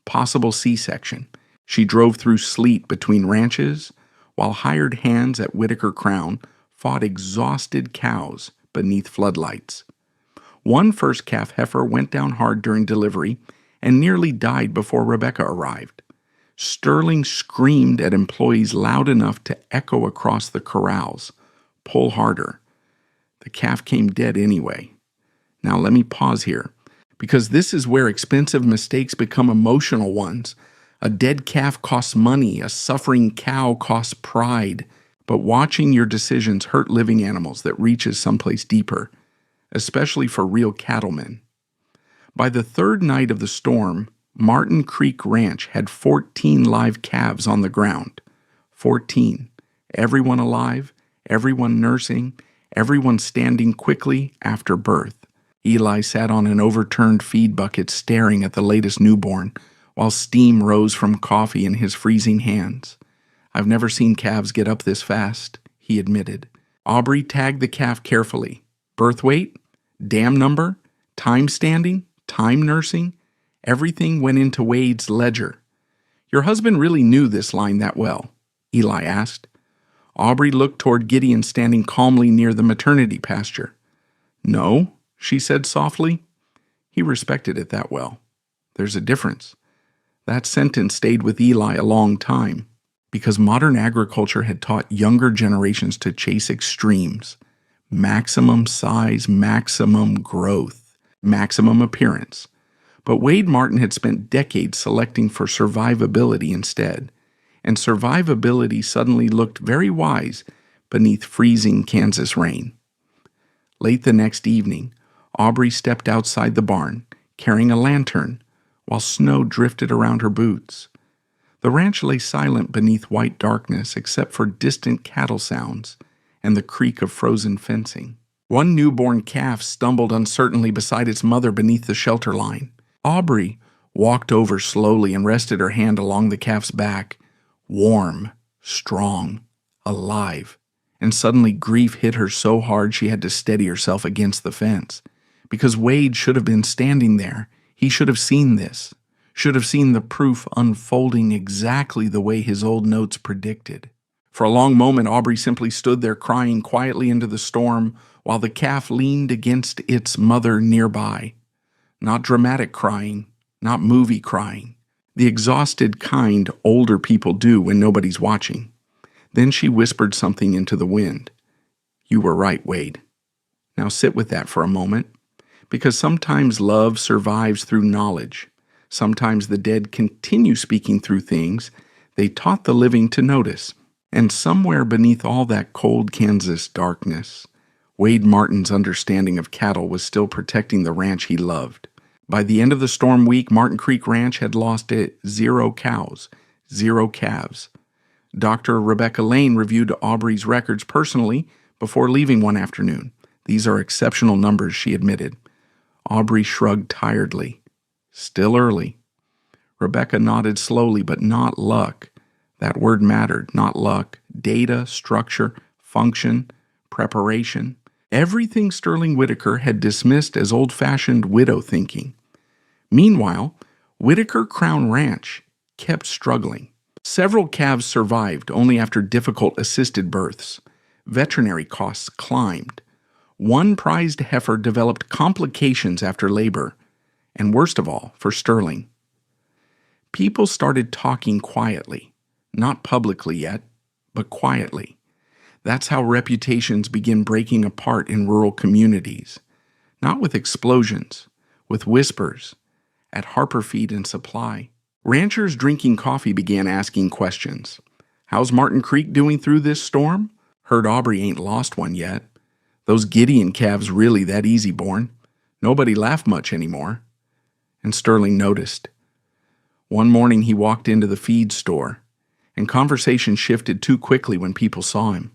Possible C-section. She drove through sleet between ranches, while hired hands at Whitaker Crown fought exhausted cows beneath floodlights. One first calf heifer went down hard during delivery and nearly died before Rebecca arrived. Sterling screamed at employees loud enough to echo across the corrals. "Pull harder." The calf came dead anyway. Now let me pause here, because this is where expensive mistakes become emotional ones. A dead calf costs money, a suffering cow costs pride. But watching your decisions hurt living animals that reaches someplace deeper, especially for real cattlemen. By the third night of the storm, Martin Creek Ranch had 14 live calves on the ground. 14. Everyone alive, everyone nursing, everyone standing quickly after birth. Eli sat on an overturned feed bucket staring at the latest newborn, while steam rose from coffee in his freezing hands. "I've never seen calves get up this fast," he admitted. Aubrey tagged the calf carefully. Birth weight, dam number, time standing, time nursing, everything went into Wade's ledger. "Your husband really knew this line that well?" Eli asked. Aubrey looked toward Gideon standing calmly near the maternity pasture. "No," she said softly. "He respected it that well. There's a difference." That sentence stayed with Eli a long time. Because modern agriculture had taught younger generations to chase extremes: maximum size, maximum growth, maximum appearance. But Wade Martin had spent decades selecting for survivability instead, and survivability suddenly looked very wise beneath freezing Kansas rain. Late the next evening, Aubrey stepped outside the barn, carrying a lantern, while snow drifted around her boots. The ranch lay silent beneath white darkness except for distant cattle sounds and the creak of frozen fencing. One newborn calf stumbled uncertainly beside its mother beneath the shelter line. Aubrey walked over slowly and rested her hand along the calf's back. Warm, strong, alive. And suddenly grief hit her so hard she had to steady herself against the fence. Because Wade should have been standing there. He should have seen this. Should have seen the proof unfolding exactly the way his old notes predicted. For a long moment, Aubrey simply stood there crying quietly into the storm while the calf leaned against its mother nearby. Not dramatic crying, not movie crying. The exhausted kind older people do when nobody's watching. Then she whispered something into the wind. "You were right, Wade. Now sit with that for a moment. Because sometimes love survives through knowledge. Sometimes the dead continue speaking through things they taught the living to notice. And somewhere beneath all that cold Kansas darkness, Wade Martin's understanding of cattle was still protecting the ranch he loved. By the end of the storm week, Martin Creek Ranch had lost 0 cows, 0 calves. Dr. Rebecca Lane reviewed Aubrey's records personally before leaving one afternoon. "These are exceptional numbers," she admitted. Aubrey shrugged tiredly. "Still early." Rebecca nodded slowly, but not luck. That word mattered, not luck. Data, structure, function, preparation. Everything Sterling Whitaker had dismissed as old-fashioned widow thinking. Meanwhile, Whitaker Crown Ranch kept struggling. Several calves survived only after difficult assisted births. Veterinary costs climbed. One prized heifer developed complications after labor, and worst of all, for Sterling, people started talking quietly, not publicly yet, but quietly. That's how reputations begin breaking apart in rural communities. Not with explosions, with whispers, at Harper Feed and Supply. Ranchers drinking coffee began asking questions. "How's Martin Creek doing through this storm? Heard Aubrey ain't lost one yet. Those Gideon calves really that easy born. Nobody laugh much anymore." And Sterling noticed. One morning he walked into the feed store, and conversation shifted too quickly when people saw him.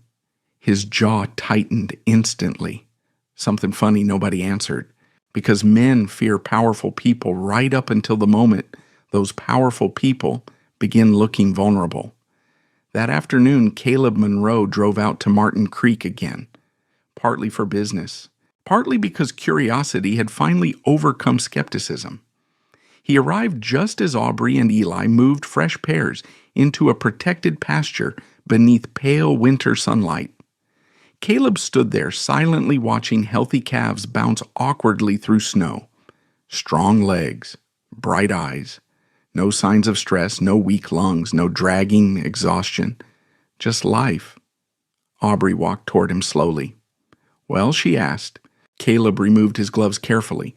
His jaw tightened instantly. Something funny nobody answered, because men fear powerful people right up until the moment those powerful people begin looking vulnerable. That afternoon, Caleb Monroe drove out to Martin Creek again, partly for business, partly because curiosity had finally overcome skepticism. He arrived just as Aubrey and Eli moved fresh pairs into a protected pasture beneath pale winter sunlight. Caleb stood there silently watching healthy calves bounce awkwardly through snow. Strong legs, bright eyes, no signs of stress, no weak lungs, no dragging exhaustion, just life. Aubrey walked toward him slowly. "Well?" she asked. Caleb removed his gloves carefully.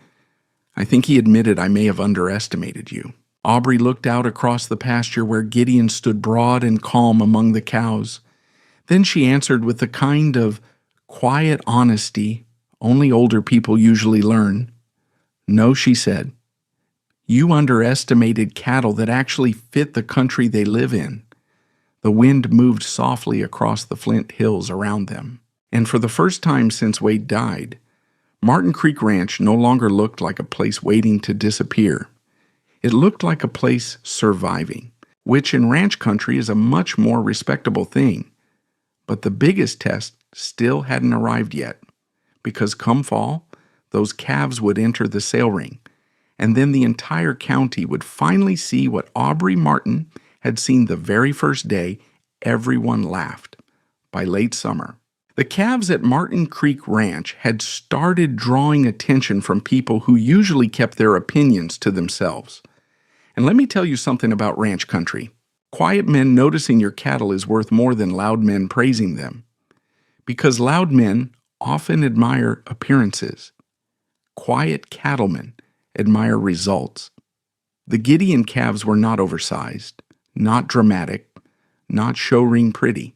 "I think he admitted I may have underestimated you." Aubrey looked out across the pasture where Gideon stood broad and calm among the cows. Then she answered with the kind of quiet honesty only older people usually learn. "No," she said. "You underestimated cattle that actually fit the country they live in." The wind moved softly across the Flint hills around them. And for the first time since Wade died, Martin Creek Ranch no longer looked like a place waiting to disappear. It looked like a place surviving, which in ranch country is a much more respectable thing. But the biggest test still hadn't arrived yet, because come fall, those calves would enter the sale ring, and then the entire county would finally see what Aubrey Martin had seen the very first day. Everyone laughed. By late summer, the calves at Martin Creek Ranch had started drawing attention from people who usually kept their opinions to themselves. And let me tell you something about ranch country. Quiet men noticing your cattle is worth more than loud men praising them, because loud men often admire appearances. Quiet cattlemen admire results. The Gideon calves were not oversized, not dramatic, not show ring pretty.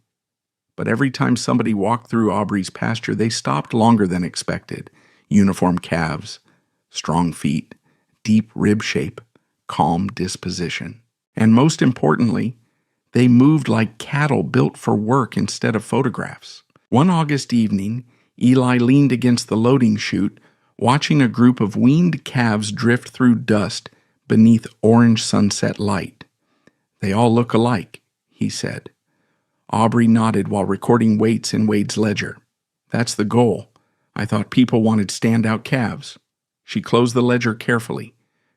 But every time somebody walked through Aubrey's pasture, they stopped longer than expected. Uniform calves, strong feet, deep rib shape, calm disposition. And most importantly, they moved like cattle built for work instead of photographs. One August evening, Eli leaned against the loading chute, watching a group of weaned calves drift through dust beneath orange sunset light. "They all look alike," he said. Aubrey nodded while recording weights in Wade's ledger. "That's the goal. I thought people wanted standout calves." She closed the ledger carefully.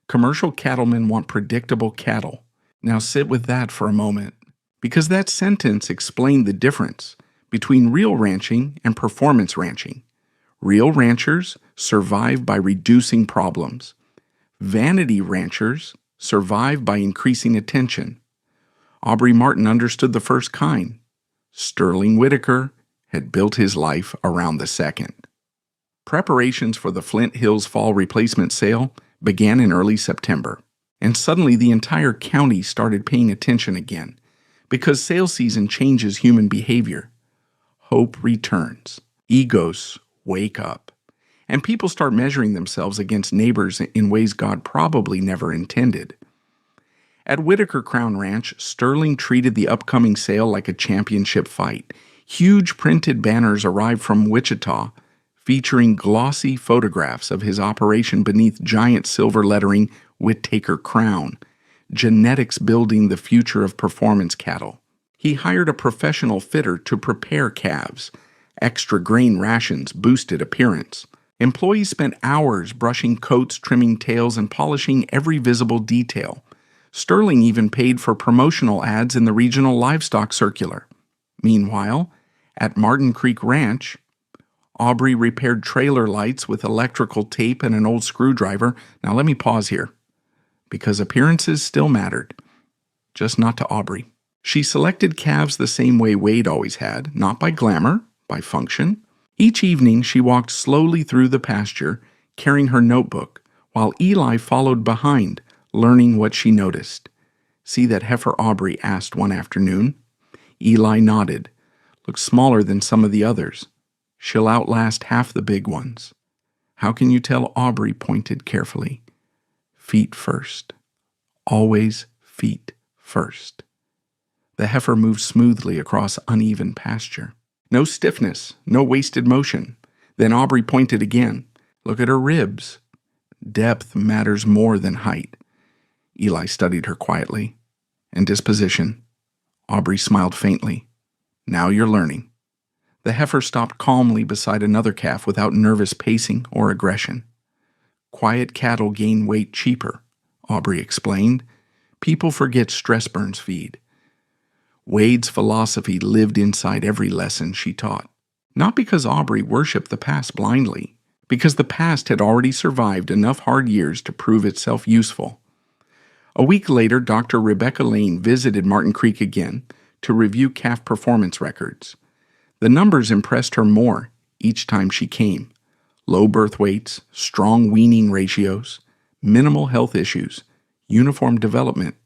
Commercial cattlemen want predictable cattle. Now sit with that for a moment, because that sentence explained the difference between real ranching and performance ranching. Real ranchers survive by reducing problems. Vanity ranchers survive by increasing attention. Aubrey Martin understood the first kind. Sterling Whitaker had built his life around the second. Preparations for the Flint Hills Fall Replacement Sale began in early September, and suddenly the entire county started paying attention again, because sale season changes human behavior. Hope returns. Egos wake up. And people start measuring themselves against neighbors in ways God probably never intended. At Whitaker Crown Ranch, Sterling treated the upcoming sale like a championship fight. Huge printed banners arrived from Wichita, featuring glossy photographs of his operation beneath giant silver lettering Whitaker Crown, genetics building the future of performance cattle. He hired a professional fitter to prepare calves. Extra grain rations boosted appearance. Employees spent hours brushing coats, trimming tails, and polishing every visible detail. Sterling even paid for promotional ads in the regional livestock circular. Meanwhile, at Martin Creek Ranch, Aubrey repaired trailer lights with electrical tape and an old screwdriver. Now let me pause here, because appearances still mattered, just not to Aubrey. She selected calves the same way Wade always had, not by glamour, by function. Each evening she walked slowly through the pasture, carrying her notebook, while Eli followed behind, learning what she noticed. "See that heifer Aubrey?" asked one afternoon. Eli nodded. "Looks smaller than some of the others. She'll outlast half the big ones." "How can you tell?" Aubrey pointed carefully. "Feet first. Always feet first." The heifer moved smoothly across uneven pasture. No stiffness, no wasted motion. Then Aubrey pointed again. "Look at her ribs. Depth matters more than height." Eli studied her quietly. "And disposition?" Aubrey smiled faintly. "Now you're learning." The heifer stopped calmly beside another calf without nervous pacing or aggression. "Quiet cattle gain weight cheaper," Aubrey explained. "People forget stress burns feed." Wade's philosophy lived inside every lesson she taught. Not because Aubrey worshipped the past blindly, because the past had already survived enough hard years to prove itself useful. A week later, Dr. Rebecca Lane visited Martin Creek again to review calf performance records. The numbers impressed her more each time she came. Low birth weights, strong weaning ratios, minimal health issues, uniform development,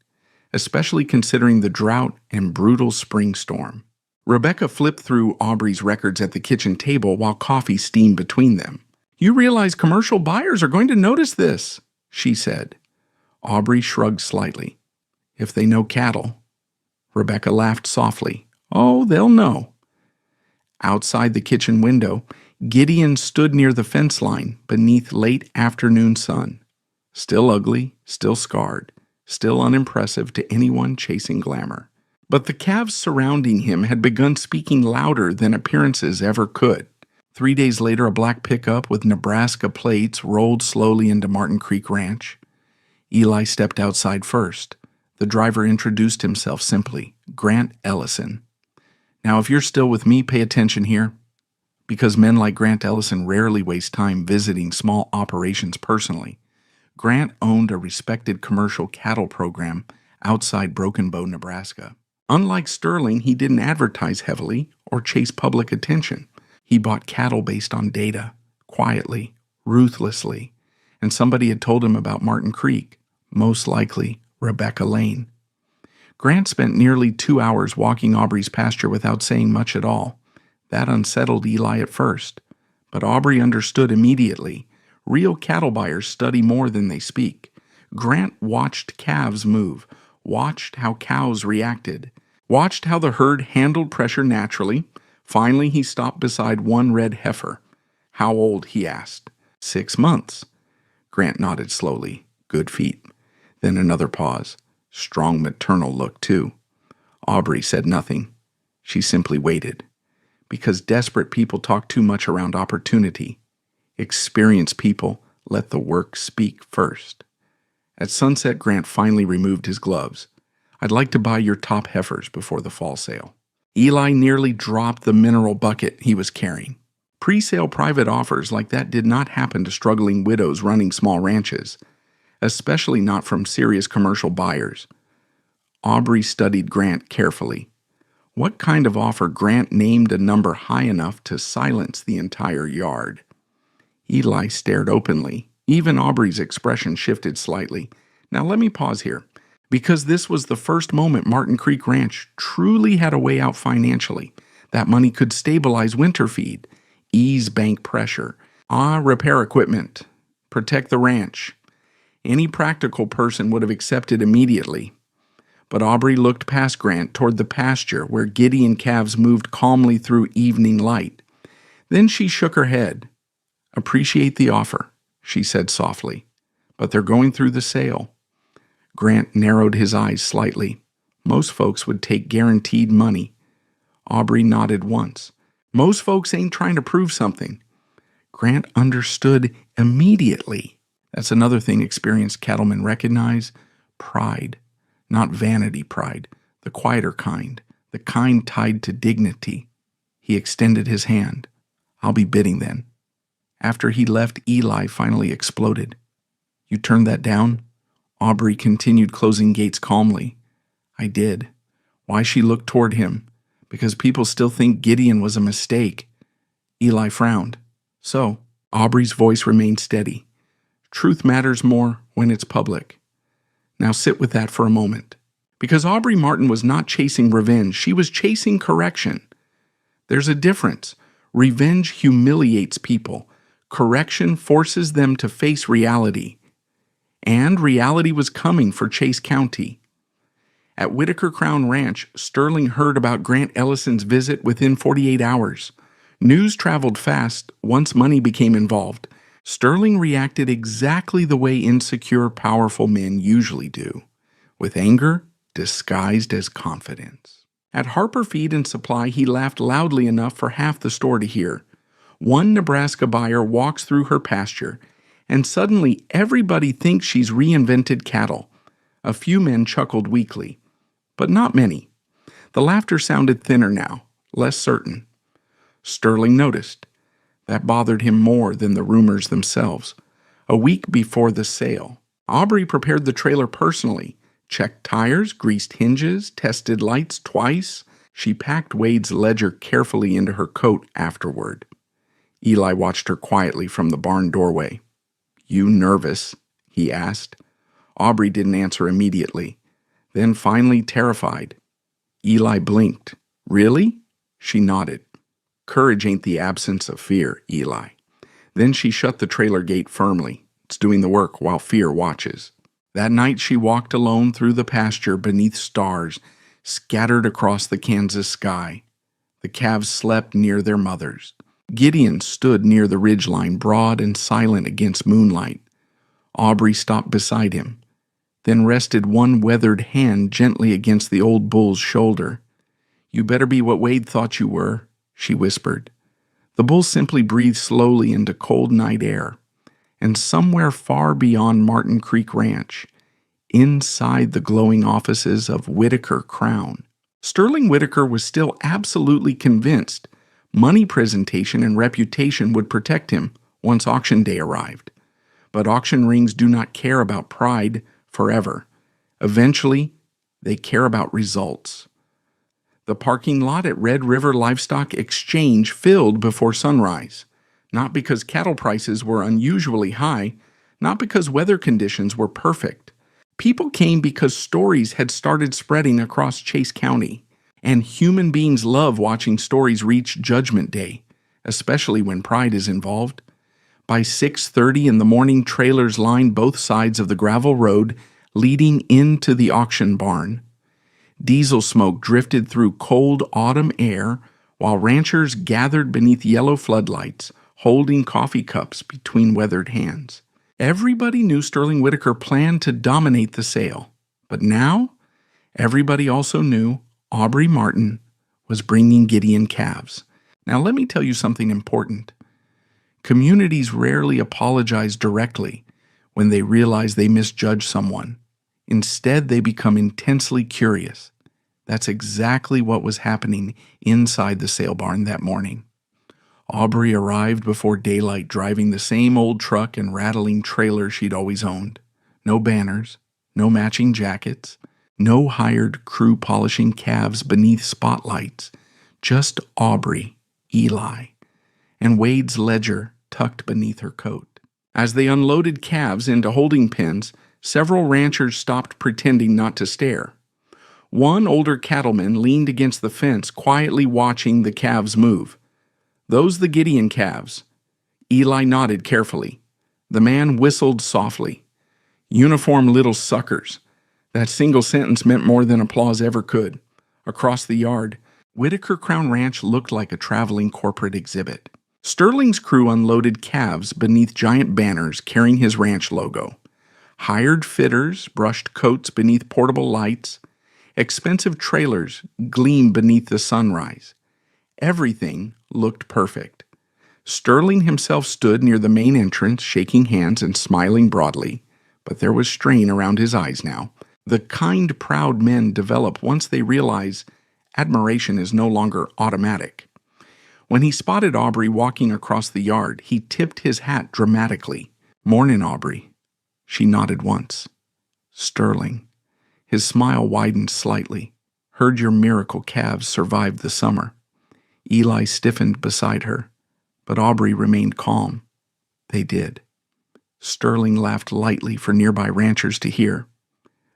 especially considering the drought and brutal spring storm. Rebecca flipped through Aubrey's records at the kitchen table while coffee steamed between them. "You realize commercial buyers are going to notice this," she said. Aubrey shrugged slightly. "If they know cattle." Rebecca laughed softly. "Oh, they'll know." Outside the kitchen window, Gideon stood near the fence line beneath late afternoon sun. Still ugly, still scarred, still unimpressive to anyone chasing glamour. But the calves surrounding him had begun speaking louder than appearances ever could. 3 days later, a black pickup with Nebraska plates rolled slowly into Martin Creek Ranch. Eli stepped outside first. The driver introduced himself simply, Grant Ellison. "Now, if you're still with me, pay attention here." Because men like Grant Ellison rarely waste time visiting small operations personally, Grant owned a respected commercial cattle program outside Broken Bow, Nebraska. Unlike Sterling, he didn't advertise heavily or chase public attention. He bought cattle based on data, quietly, ruthlessly, and somebody had told him about Martin Creek, most likely Rebecca Lane. Grant spent nearly 2 hours walking Aubrey's pasture without saying much at all. That unsettled Eli at first, but Aubrey understood immediately. Real cattle buyers study more than they speak. Grant watched calves move, watched how cows reacted, watched how the herd handled pressure naturally. Finally, he stopped beside one red heifer. "How old?" he asked. 6 months. Grant nodded slowly. "Good feet." Then another pause. Strong maternal look, too. Aubrey said nothing. She simply waited. Because desperate people talk too much around opportunity. Experienced people let the work speak first. At sunset, Grant finally removed his gloves. "I'd like to buy your top heifers before the fall sale." Eli nearly dropped the mineral bucket he was carrying. Pre-sale private offers like that did not happen to struggling widows running small ranches, especially not from serious commercial buyers. Aubrey studied Grant carefully. What kind of offer? Grant named a number high enough to silence the entire yard. Eli stared openly. Even Aubrey's expression shifted slightly. Now let me pause here, because this was the first moment Martin Creek Ranch truly had a way out financially. That money could stabilize winter feed, ease bank pressure, repair equipment, protect the ranch. Any practical person would have accepted immediately. But Aubrey looked past Grant toward the pasture where Gideon calves moved calmly through evening light. Then she shook her head. "Appreciate the offer," she said softly, "but they're going through the sale." Grant narrowed his eyes slightly. Most folks would take guaranteed money. Aubrey nodded once. Most folks ain't trying to prove something. Grant understood immediately. That's another thing experienced cattlemen recognize: pride. Not vanity pride, the quieter kind, the kind tied to dignity. He extended his hand. "I'll be bidding then." After he left, Eli finally exploded. "You turned that down?" Aubrey continued, closing gates calmly. "I did." Why? She looked toward him. "Because people still think Gideon was a mistake." Eli frowned. "So?" Aubrey's voice remained steady. "Truth matters more when it's public." Now sit with that for a moment. Because Aubrey Martin was not chasing revenge, she was chasing correction. There's a difference. Revenge humiliates people. Correction forces them to face reality. And reality was coming for Chase County. At Whitaker Crown Ranch, Sterling heard about Grant Ellison's visit within 48 hours. News traveled fast once money became involved. Sterling reacted exactly the way insecure, powerful men usually do, with anger disguised as confidence. At Harper Feed and Supply, he laughed loudly enough for half the store to hear. One Nebraska buyer walks through her pasture, and suddenly everybody thinks she's reinvented cattle. A few men chuckled weakly, but not many. The laughter sounded thinner now, less certain. Sterling noticed. That bothered him more than the rumors themselves. A week before the sale, Aubrey prepared the trailer personally, checked tires, greased hinges, tested lights twice. She packed Wade's ledger carefully into her coat afterward. Eli watched her quietly from the barn doorway. "You nervous?" he asked. Aubrey didn't answer immediately. Then finally terrified. Eli blinked. "Really?" She nodded. "Courage ain't the absence of fear, Eli." Then she shut the trailer gate firmly. It's doing the work while fear watches. That night she walked alone through the pasture beneath stars scattered across the Kansas sky. The calves slept near their mothers. Gideon stood near the ridgeline, broad and silent against moonlight. Aubrey stopped beside him, then rested one weathered hand gently against the old bull's shoulder. "You better be what Wade thought you were," she whispered. The bull simply breathed slowly into cold night air, and somewhere far beyond Martin Creek Ranch, inside the glowing offices of Whitaker Crown, Sterling Whitaker was still absolutely convinced money presentation and reputation would protect him once auction day arrived. But auction rings do not care about pride forever. Eventually, They care about results. The parking lot at Red River Livestock Exchange filled before sunrise, not because cattle prices were unusually high, not because weather conditions were perfect. People came because stories had started spreading across Chase County, and human beings love watching stories reach Judgment Day, especially when pride is involved. By 6:30 in the morning, trailers lined both sides of the gravel road leading into the auction barn. Diesel smoke drifted through cold autumn air while ranchers gathered beneath yellow floodlights, holding coffee cups between weathered hands. Everybody knew Sterling Whitaker planned to dominate the sale, but now everybody also knew Aubrey Martin was bringing Gideon calves. Now let me tell you something important. Communities rarely apologize directly when they realize they misjudge someone. Instead, they become intensely curious. That's exactly what was happening inside the sale barn that morning. Aubrey arrived before daylight driving the same old truck and rattling trailer she'd always owned. No banners, no matching jackets, no hired crew polishing calves beneath spotlights. Just Aubrey, Eli, and Wade's ledger tucked beneath her coat. As they unloaded calves into holding pens, several ranchers stopped pretending not to stare. One older cattleman leaned against the fence, quietly watching the calves move. "Those the Gideon calves." Eli nodded carefully. The man whistled softly. "Uniform little suckers." That single sentence meant more than applause ever could. Across the yard, Whitaker Crown Ranch looked like a traveling corporate exhibit. Sterling's crew unloaded calves beneath giant banners carrying his ranch logo. Hired fitters brushed coats beneath portable lights. Expensive trailers gleamed beneath the sunrise. Everything looked perfect. Sterling himself stood near the main entrance, shaking hands and smiling broadly, but there was strain around his eyes now. The kind, proud men develop once they realize admiration is no longer automatic. When he spotted Aubrey walking across the yard, he tipped his hat dramatically. "Mornin', Aubrey." She nodded once. "Sterling." His smile widened slightly. "Heard your miracle calves survived the summer." Eli stiffened beside her, but Aubrey remained calm. "They did." Sterling laughed lightly for nearby ranchers to hear.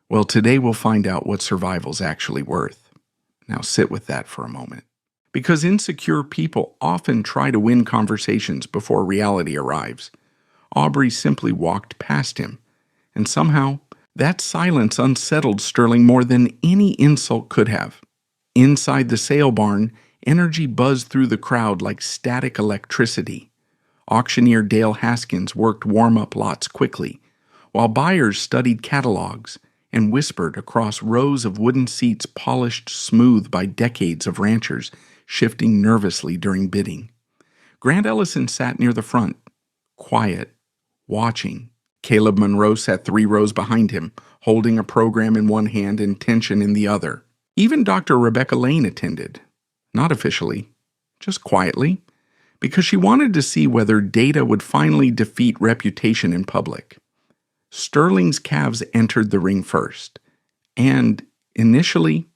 "Well, today we'll find out what survival's actually worth." Now sit with that for a moment. Because insecure people often try to win conversations before reality arrives, Aubrey simply walked past him, and somehow that silence unsettled Sterling more than any insult could have. Inside the sale barn, energy buzzed through the crowd like static electricity. Auctioneer Dale Haskins worked warm-up lots quickly, while buyers studied catalogs and whispered across rows of wooden seats polished smooth by decades of ranchers shifting nervously during bidding. Grant Ellison sat near the front, quiet, watching. Caleb Monroe sat 3 rows behind him, holding a program in one hand and tension in the other. Even Dr. Rebecca Lane attended. Not officially, just quietly, because she wanted to see whether data would finally defeat reputation in public. Sterling's calves entered the ring first, and initially,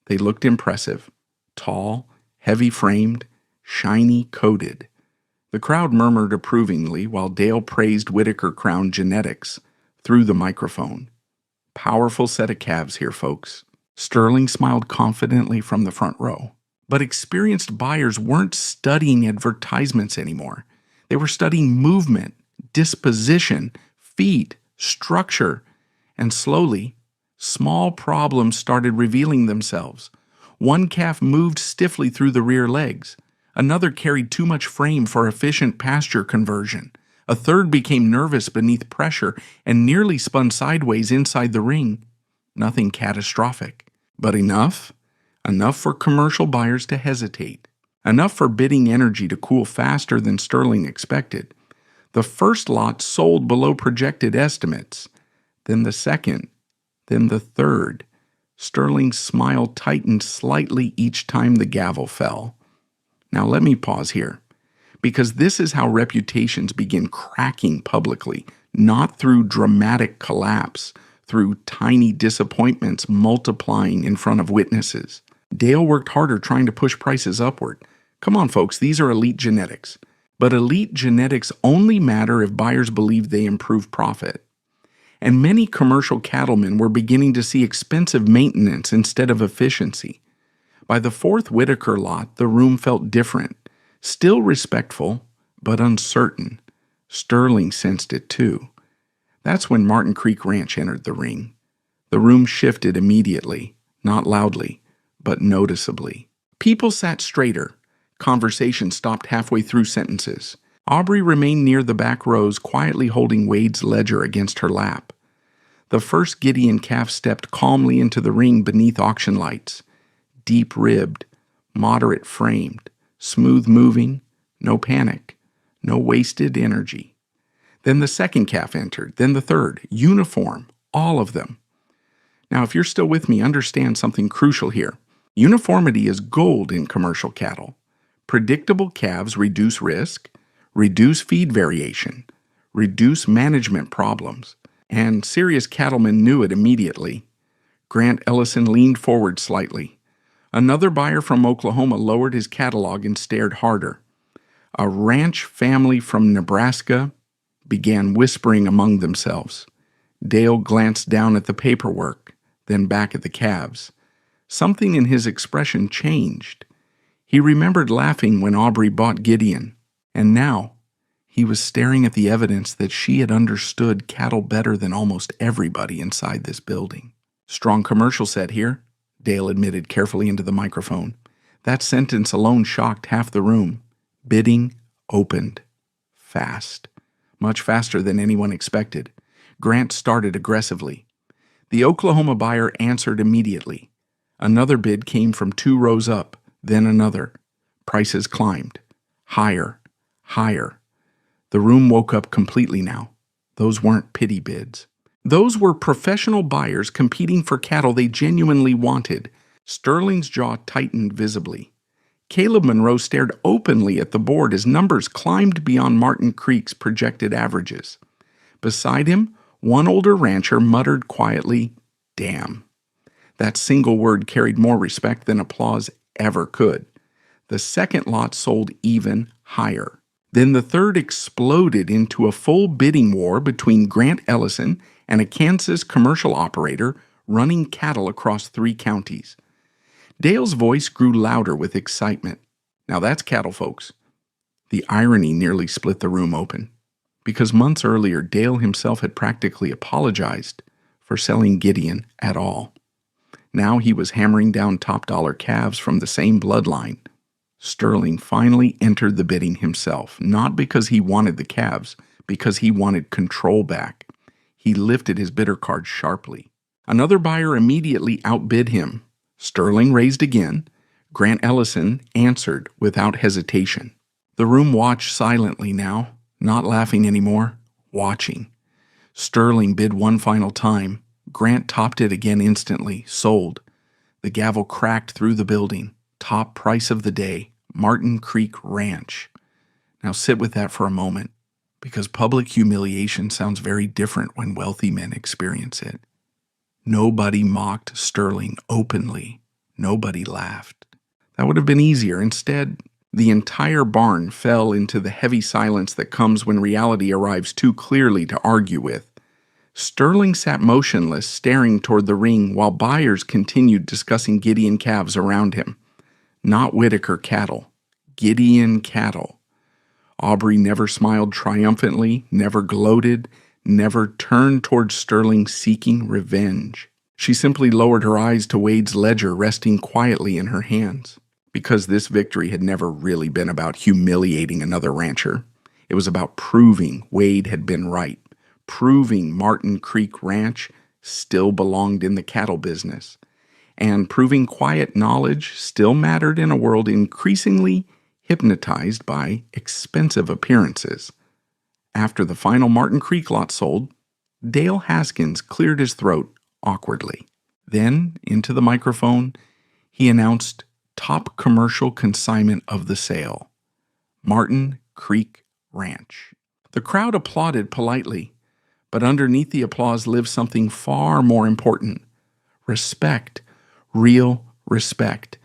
they looked impressive. Tall, heavy-framed, shiny-coated. The crowd murmured approvingly while Dale praised Whitaker Crown genetics through the microphone. "Powerful set of calves here, folks." Sterling smiled confidently from the front row. But experienced buyers weren't studying advertisements anymore. They were studying movement, disposition, feet, structure, and slowly, small problems started revealing themselves. One calf moved stiffly through the rear legs. Another carried too much frame for efficient pasture conversion. A third became nervous beneath pressure and nearly spun sideways inside the ring. Nothing catastrophic, but enough for commercial buyers to hesitate. Enough for bidding energy to cool faster than Sterling expected. The first lot sold below projected estimates, then the second, then the third. Sterling's smile tightened slightly each time the gavel fell. Now let me pause here, because this is how reputations begin cracking publicly, not through dramatic collapse, through tiny disappointments multiplying in front of witnesses. Dale worked harder trying to push prices upward. Come on, folks, these are elite genetics. But elite genetics only matter if buyers believe they improve profit. And many commercial cattlemen were beginning to see expensive maintenance instead of efficiency. By the fourth Whitaker lot, the room felt different, still respectful, but uncertain. Sterling sensed it too. That's when Martin Creek Ranch entered the ring. The room shifted immediately, not loudly, but noticeably. People sat straighter. Conversation stopped halfway through sentences. Aubrey remained near the back rows, quietly holding Wade's ledger against her lap. The first Gideon calf stepped calmly into the ring beneath auction lights. Deep-ribbed, moderate framed, smooth-moving, no panic, no wasted energy. Then the second calf entered, then the third, uniform, all of them. Now, if you're still with me, understand something crucial here. Uniformity is gold in commercial cattle. Predictable calves reduce risk, reduce feed variation, reduce management problems, and serious cattlemen knew it immediately. Grant Ellison leaned forward slightly. Another buyer from Oklahoma lowered his catalog and stared harder. A ranch family from Nebraska began whispering among themselves. Dale glanced down at the paperwork, then back at the calves. Something in his expression changed. He remembered laughing when Aubrey bought Gideon, and now he was staring at the evidence that she had understood cattle better than almost everybody inside this building. Strong commercial set here, Dale admitted carefully into the microphone. That sentence alone shocked half the room. Bidding opened. Fast. Much faster than anyone expected. Grant started aggressively. The Oklahoma buyer answered immediately. Another bid came from 2 rows up, then another. Prices climbed. Higher. Higher. The room woke up completely now. Those weren't pity bids. Those were professional buyers competing for cattle they genuinely wanted. Sterling's jaw tightened visibly. Caleb Monroe stared openly at the board as numbers climbed beyond Martin Creek's projected averages. Beside him, one older rancher muttered quietly, "Damn." That single word carried more respect than applause ever could. The second lot sold even higher. Then the third exploded into a full bidding war between Grant Ellison and a Kansas commercial operator running cattle across 3 counties. Dale's voice grew louder with excitement. Now that's cattle, folks. The irony nearly split the room open, because months earlier Dale himself had practically apologized for selling Gideon at all. Now he was hammering down top-dollar calves from the same bloodline. Sterling finally entered the bidding himself, not because he wanted the calves, because he wanted control back. He lifted his bidder card sharply. Another buyer immediately outbid him. Sterling raised again. Grant Ellison answered without hesitation. The room watched silently now, not laughing anymore, watching. Sterling bid one final time. Grant topped it again instantly, sold. The gavel cracked through the building. Top price of the day, Martin Creek Ranch. Now sit with that for a moment, because public humiliation sounds very different when wealthy men experience it. Nobody mocked Sterling openly. Nobody laughed. That would have been easier. Instead, the entire barn fell into the heavy silence that comes when reality arrives too clearly to argue with. Sterling sat motionless, staring toward the ring while buyers continued discussing Gideon calves around him. Not Whitaker cattle. Gideon cattle. Aubrey never smiled triumphantly, never gloated, never turned toward Sterling seeking revenge. She simply lowered her eyes to Wade's ledger resting quietly in her hands. Because this victory had never really been about humiliating another rancher. It was about proving Wade had been right. Proving Martin Creek Ranch still belonged in the cattle business. And proving quiet knowledge still mattered in a world increasingly hypnotized by expensive appearances. After the final Martin Creek lot sold, Dale Haskins cleared his throat awkwardly. Then, into the microphone, he announced top commercial consignment of the sale, Martin Creek Ranch. The crowd applauded politely, But underneath the applause lived something far more important: respect, real respect.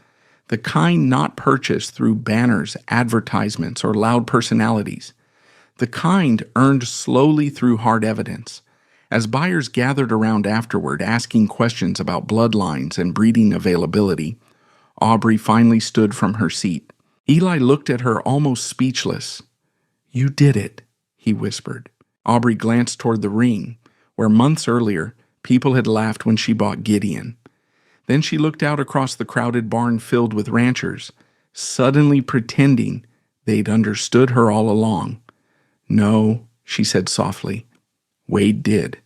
The kind not purchased through banners, advertisements, or loud personalities. The kind earned slowly through hard evidence. As buyers gathered around afterward, asking questions about bloodlines and breeding availability, Aubrey finally stood from her seat. Eli looked at her almost speechless. "You did it," he whispered. Aubrey glanced toward the ring, where months earlier people had laughed when she bought Gideon. Then she looked out across the crowded barn filled with ranchers, suddenly pretending they'd understood her all along. "No," she said softly. "Wade did."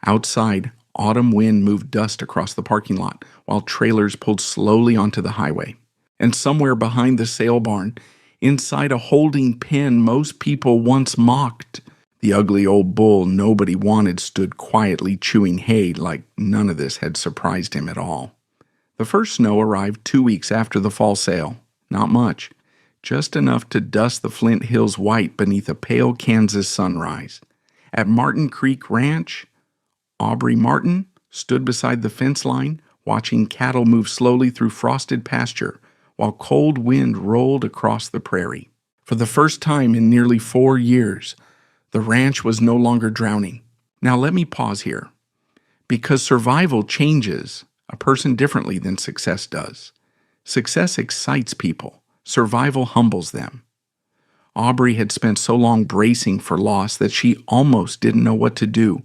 Outside, autumn wind moved dust across the parking lot while trailers pulled slowly onto the highway. And somewhere behind the sale barn, inside a holding pen most people once mocked, the ugly old bull nobody wanted stood quietly chewing hay like none of this had surprised him at all. The first snow arrived 2 weeks after the fall sale. Not much, just enough to dust the Flint Hills white beneath a pale Kansas sunrise. At Martin Creek Ranch, Aubrey Martin stood beside the fence line, watching cattle move slowly through frosted pasture while cold wind rolled across the prairie. For the first time in nearly 4 years, the ranch was no longer drowning. Now let me pause here, because survival changes a person differently than success does. Success excites people. Survival humbles them. Aubrey had spent so long bracing for loss that she almost didn't know what to do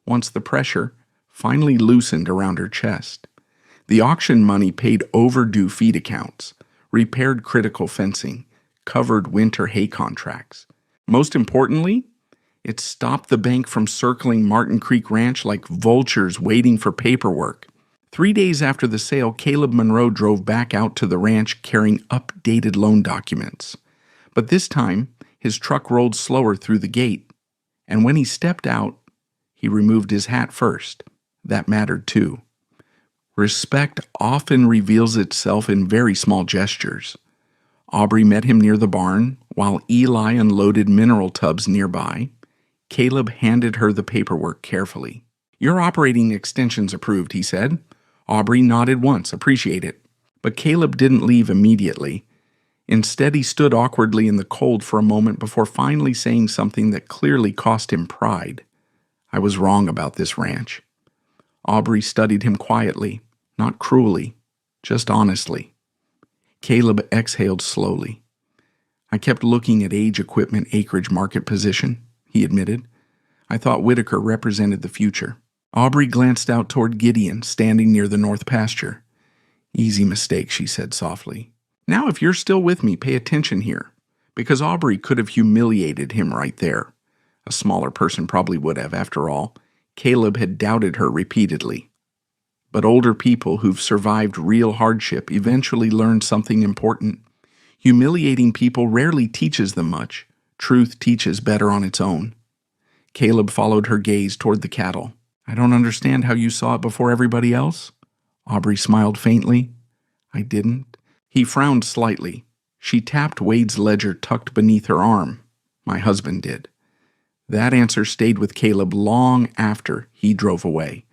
once the pressure finally loosened around her chest. The auction money paid overdue feed accounts, repaired critical fencing, covered winter hay contracts. Most importantly, it stopped the bank from circling Martin Creek Ranch like vultures waiting for paperwork. 3 days after the sale, Caleb Monroe drove back out to the ranch carrying updated loan documents. But this time, his truck rolled slower through the gate, and when he stepped out, he removed his hat first. That mattered too. Respect often reveals itself in very small gestures. Aubrey met him near the barn, while Eli unloaded mineral tubs nearby. Caleb handed her the paperwork carefully. "Your operating extension's approved," he said. Aubrey nodded once, "Appreciate it." But Caleb didn't leave immediately. Instead, he stood awkwardly in the cold for a moment before finally saying something that clearly cost him pride. "I was wrong about this ranch." Aubrey studied him quietly, not cruelly, just honestly. Caleb exhaled slowly. "I kept looking at age, equipment, acreage, market position," he admitted. "I thought Whitaker represented the future." Aubrey glanced out toward Gideon, standing near the north pasture. "Easy mistake," she said softly. "Now, if you're still with me, pay attention here, because Aubrey could have humiliated him right there. A smaller person probably would have, after all. Caleb had doubted her repeatedly. But older people who've survived real hardship eventually learn something important. Humiliating people rarely teaches them much. Truth teaches better on its own. Caleb followed her gaze toward the cattle. "I don't understand how you saw it before everybody else." Aubrey smiled faintly. "I didn't." He frowned slightly. She tapped Wade's ledger tucked beneath her arm. "My husband did." That answer stayed with Caleb long after he drove away,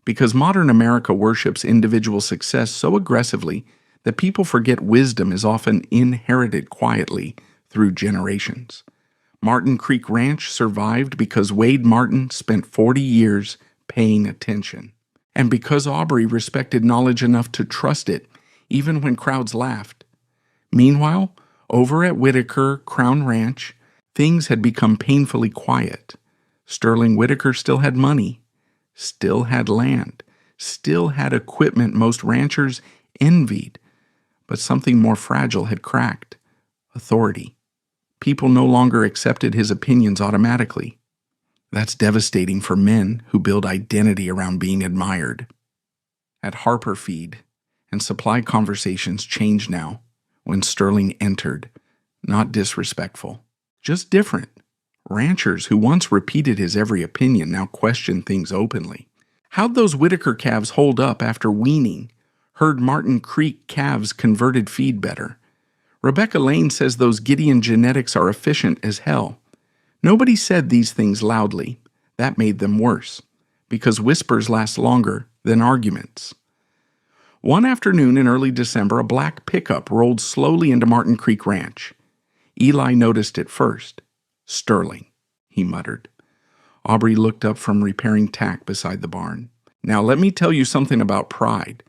because modern America worships individual success so aggressively that people forget wisdom is often inherited quietly through generations. Martin Creek Ranch survived because Wade Martin spent 40 years paying attention, and because Aubrey respected knowledge enough to trust it, even when crowds laughed. Meanwhile, over at Whitaker Crown Ranch, things had become painfully quiet. Sterling Whitaker still had money, still had land, still had equipment most ranchers envied, but something more fragile had cracked: authority. People no longer accepted his opinions automatically. That's devastating for men who build identity around being admired. At Harper Feed, and supply conversations changed now when Sterling entered, not disrespectful, just different. Ranchers who once repeated his every opinion now questioned things openly. How'd those Whitaker calves hold up after weaning? Heard Martin Creek calves converted feed better. Rebecca Lane says those Gideon genetics are efficient as hell. Nobody said these things loudly. That made them worse, because whispers last longer than arguments. One afternoon in early December, a black pickup rolled slowly into Martin Creek Ranch. Eli noticed it first. "Sterling," he muttered. Aubrey looked up from repairing tack beside the barn. "Now let me tell you something about pride.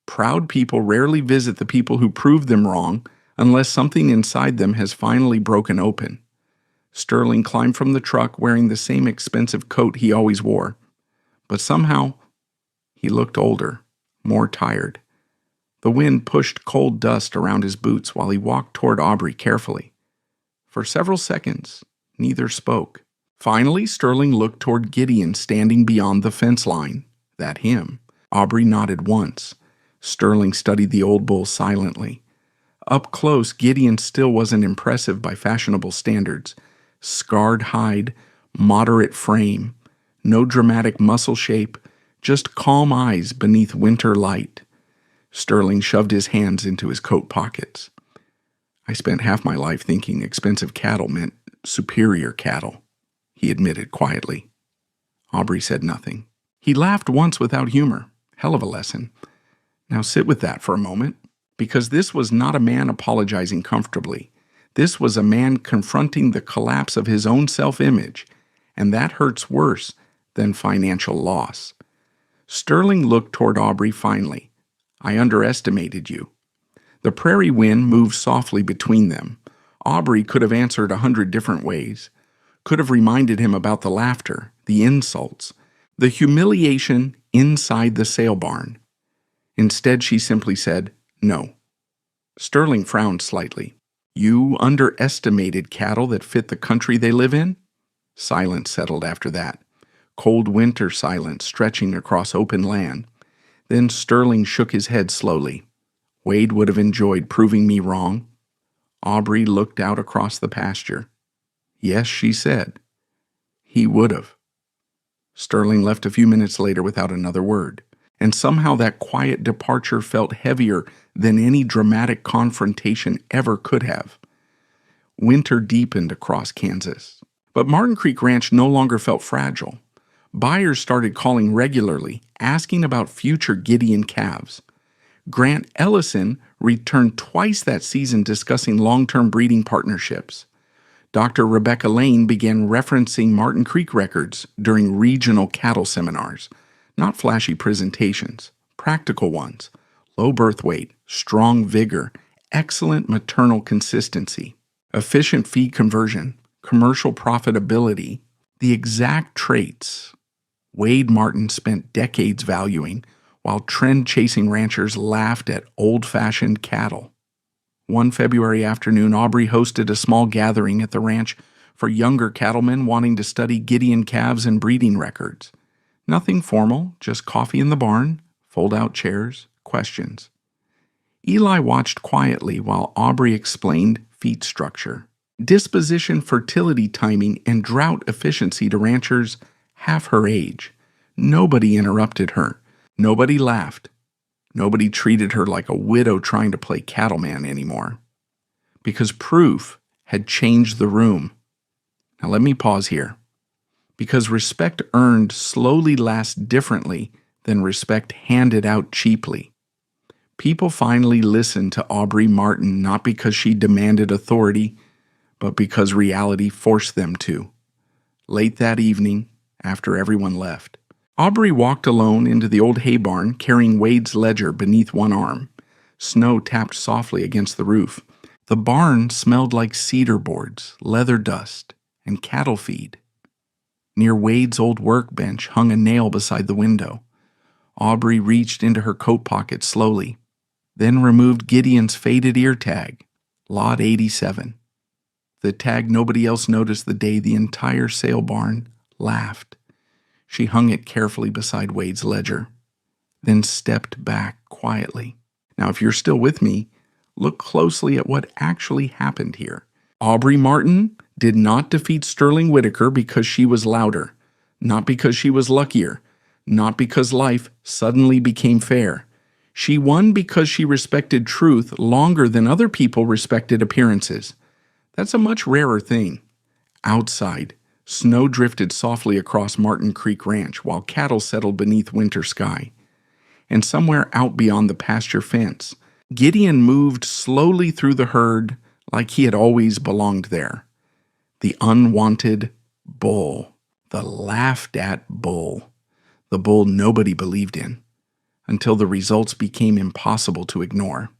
Proud people rarely visit the people who proved them wrong unless something inside them has finally broken open." Sterling climbed from the truck wearing the same expensive coat he always wore. But somehow, he looked older, more tired. The wind pushed cold dust around his boots while he walked toward Aubrey carefully. For several seconds, neither spoke. Finally, Sterling looked toward Gideon standing beyond the fence line. That him. Aubrey nodded once. Sterling studied the old bull silently. Up close, Gideon still wasn't impressive by fashionable standards. Scarred hide, moderate frame, no dramatic muscle shape, just calm eyes beneath winter light. Sterling shoved his hands into his coat pockets. "I spent half my life thinking expensive cattle meant superior cattle," he admitted quietly. Aubrey said nothing. He laughed once without humor. Hell of a lesson. Now sit with that for a moment, because this was not a man apologizing comfortably. This was a man confronting the collapse of his own self-image, and that hurts worse than financial loss. Sterling looked toward Aubrey finally. "I underestimated you." The prairie wind moved softly between them. Aubrey could have answered 100 different ways, could have reminded him about the laughter, the insults, the humiliation inside the sale barn. Instead, she simply said, "No." Sterling frowned slightly. "You underestimated cattle that fit the country they live in?" Silence settled after that. Cold winter silence stretching across open land. Then Sterling shook his head slowly. "Wade would have enjoyed proving me wrong." Aubrey looked out across the pasture. "Yes," she said. "He would have." Sterling left a few minutes later without another word, and somehow that quiet departure felt heavier than any dramatic confrontation ever could have. Winter deepened across Kansas, but Martin Creek Ranch no longer felt fragile. Buyers started calling regularly, asking about future Gideon calves. Grant Ellison returned twice that season discussing long-term breeding partnerships. Dr. Rebecca Lane began referencing Martin Creek records during regional cattle seminars. Not flashy presentations, practical ones. Low birth weight, strong vigor, excellent maternal consistency, efficient feed conversion, commercial profitability, the exact traits Wade Martin spent decades valuing, while trend-chasing ranchers laughed at old-fashioned cattle. One February afternoon, Aubrey hosted a small gathering at the ranch for younger cattlemen wanting to study Gideon calves and breeding records. Nothing formal, just coffee in the barn, fold-out chairs, questions. Eli watched quietly while Aubrey explained feed structure, disposition, fertility timing, and drought efficiency to ranchers half her age. Nobody interrupted her. Nobody laughed. Nobody treated her like a widow trying to play cattleman anymore. Because proof had changed the room. Now let me pause here. Because respect earned slowly lasts differently than respect handed out cheaply. People finally listened to Aubrey Martin not because she demanded authority, but because reality forced them to. Late that evening, after everyone left, Aubrey walked alone into the old hay barn carrying Wade's ledger beneath one arm. Snow tapped softly against the roof. The barn smelled like cedar boards, leather dust, and cattle feed. Near Wade's old workbench hung a nail beside the window. Aubrey reached into her coat pocket slowly, then removed Gideon's faded ear tag, Lot 87. The tag nobody else noticed the day the entire sale barn laughed. She hung it carefully beside Wade's ledger, then stepped back quietly. Now, if you're still with me, look closely at what actually happened here. Aubrey Martin did not defeat Sterling Whitaker because she was louder, not because she was luckier, not because life suddenly became fair. She won because she respected truth longer than other people respected appearances. That's a much rarer thing. Outside, Snow drifted softly across Martin Creek Ranch while cattle settled beneath winter sky. And somewhere out beyond the pasture fence, Gideon moved slowly through the herd like he had always belonged there. The unwanted bull, the laughed-at bull, the bull nobody believed in, until the results became impossible to ignore.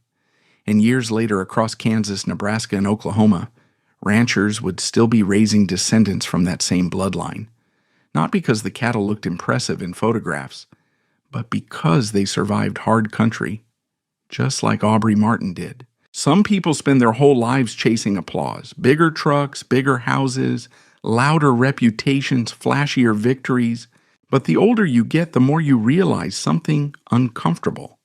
And years later, across Kansas, Nebraska, and Oklahoma, ranchers would still be raising descendants from that same bloodline, not because the cattle looked impressive in photographs, but because they survived hard country, just like Aubrey Martin did. Some people spend their whole lives chasing applause, bigger trucks, bigger houses, louder reputations, flashier victories. But the older you get, the more you realize something uncomfortable.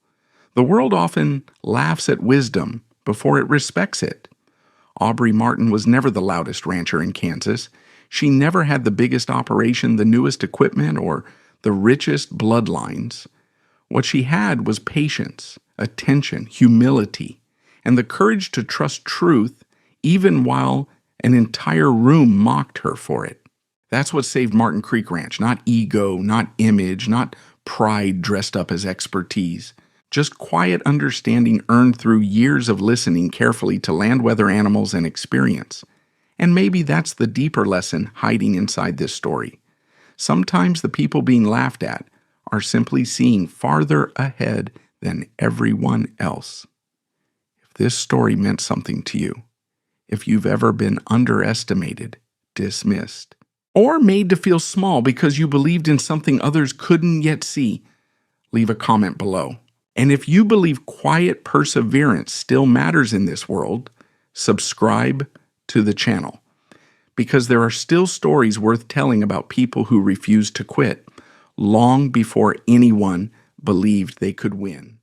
The world often laughs at wisdom before it respects it. Aubrey Martin was never the loudest rancher in Kansas. She never had the biggest operation, the newest equipment, or the richest bloodlines. What she had was patience, attention, humility, and the courage to trust truth even while an entire room mocked her for it. That's what saved Martin Creek Ranch, not ego, not image, not pride dressed up as expertise. Just quiet understanding earned through years of listening carefully to land weather animals and experience. And maybe that's the deeper lesson hiding inside this story. Sometimes the people being laughed at are simply seeing farther ahead than everyone else. If this story meant something to you, if you've ever been underestimated, dismissed, or made to feel small because you believed in something others couldn't yet see, leave a comment below. And if you believe quiet perseverance still matters in this world, subscribe to the channel, because there are still stories worth telling about people who refused to quit long before anyone believed they could win.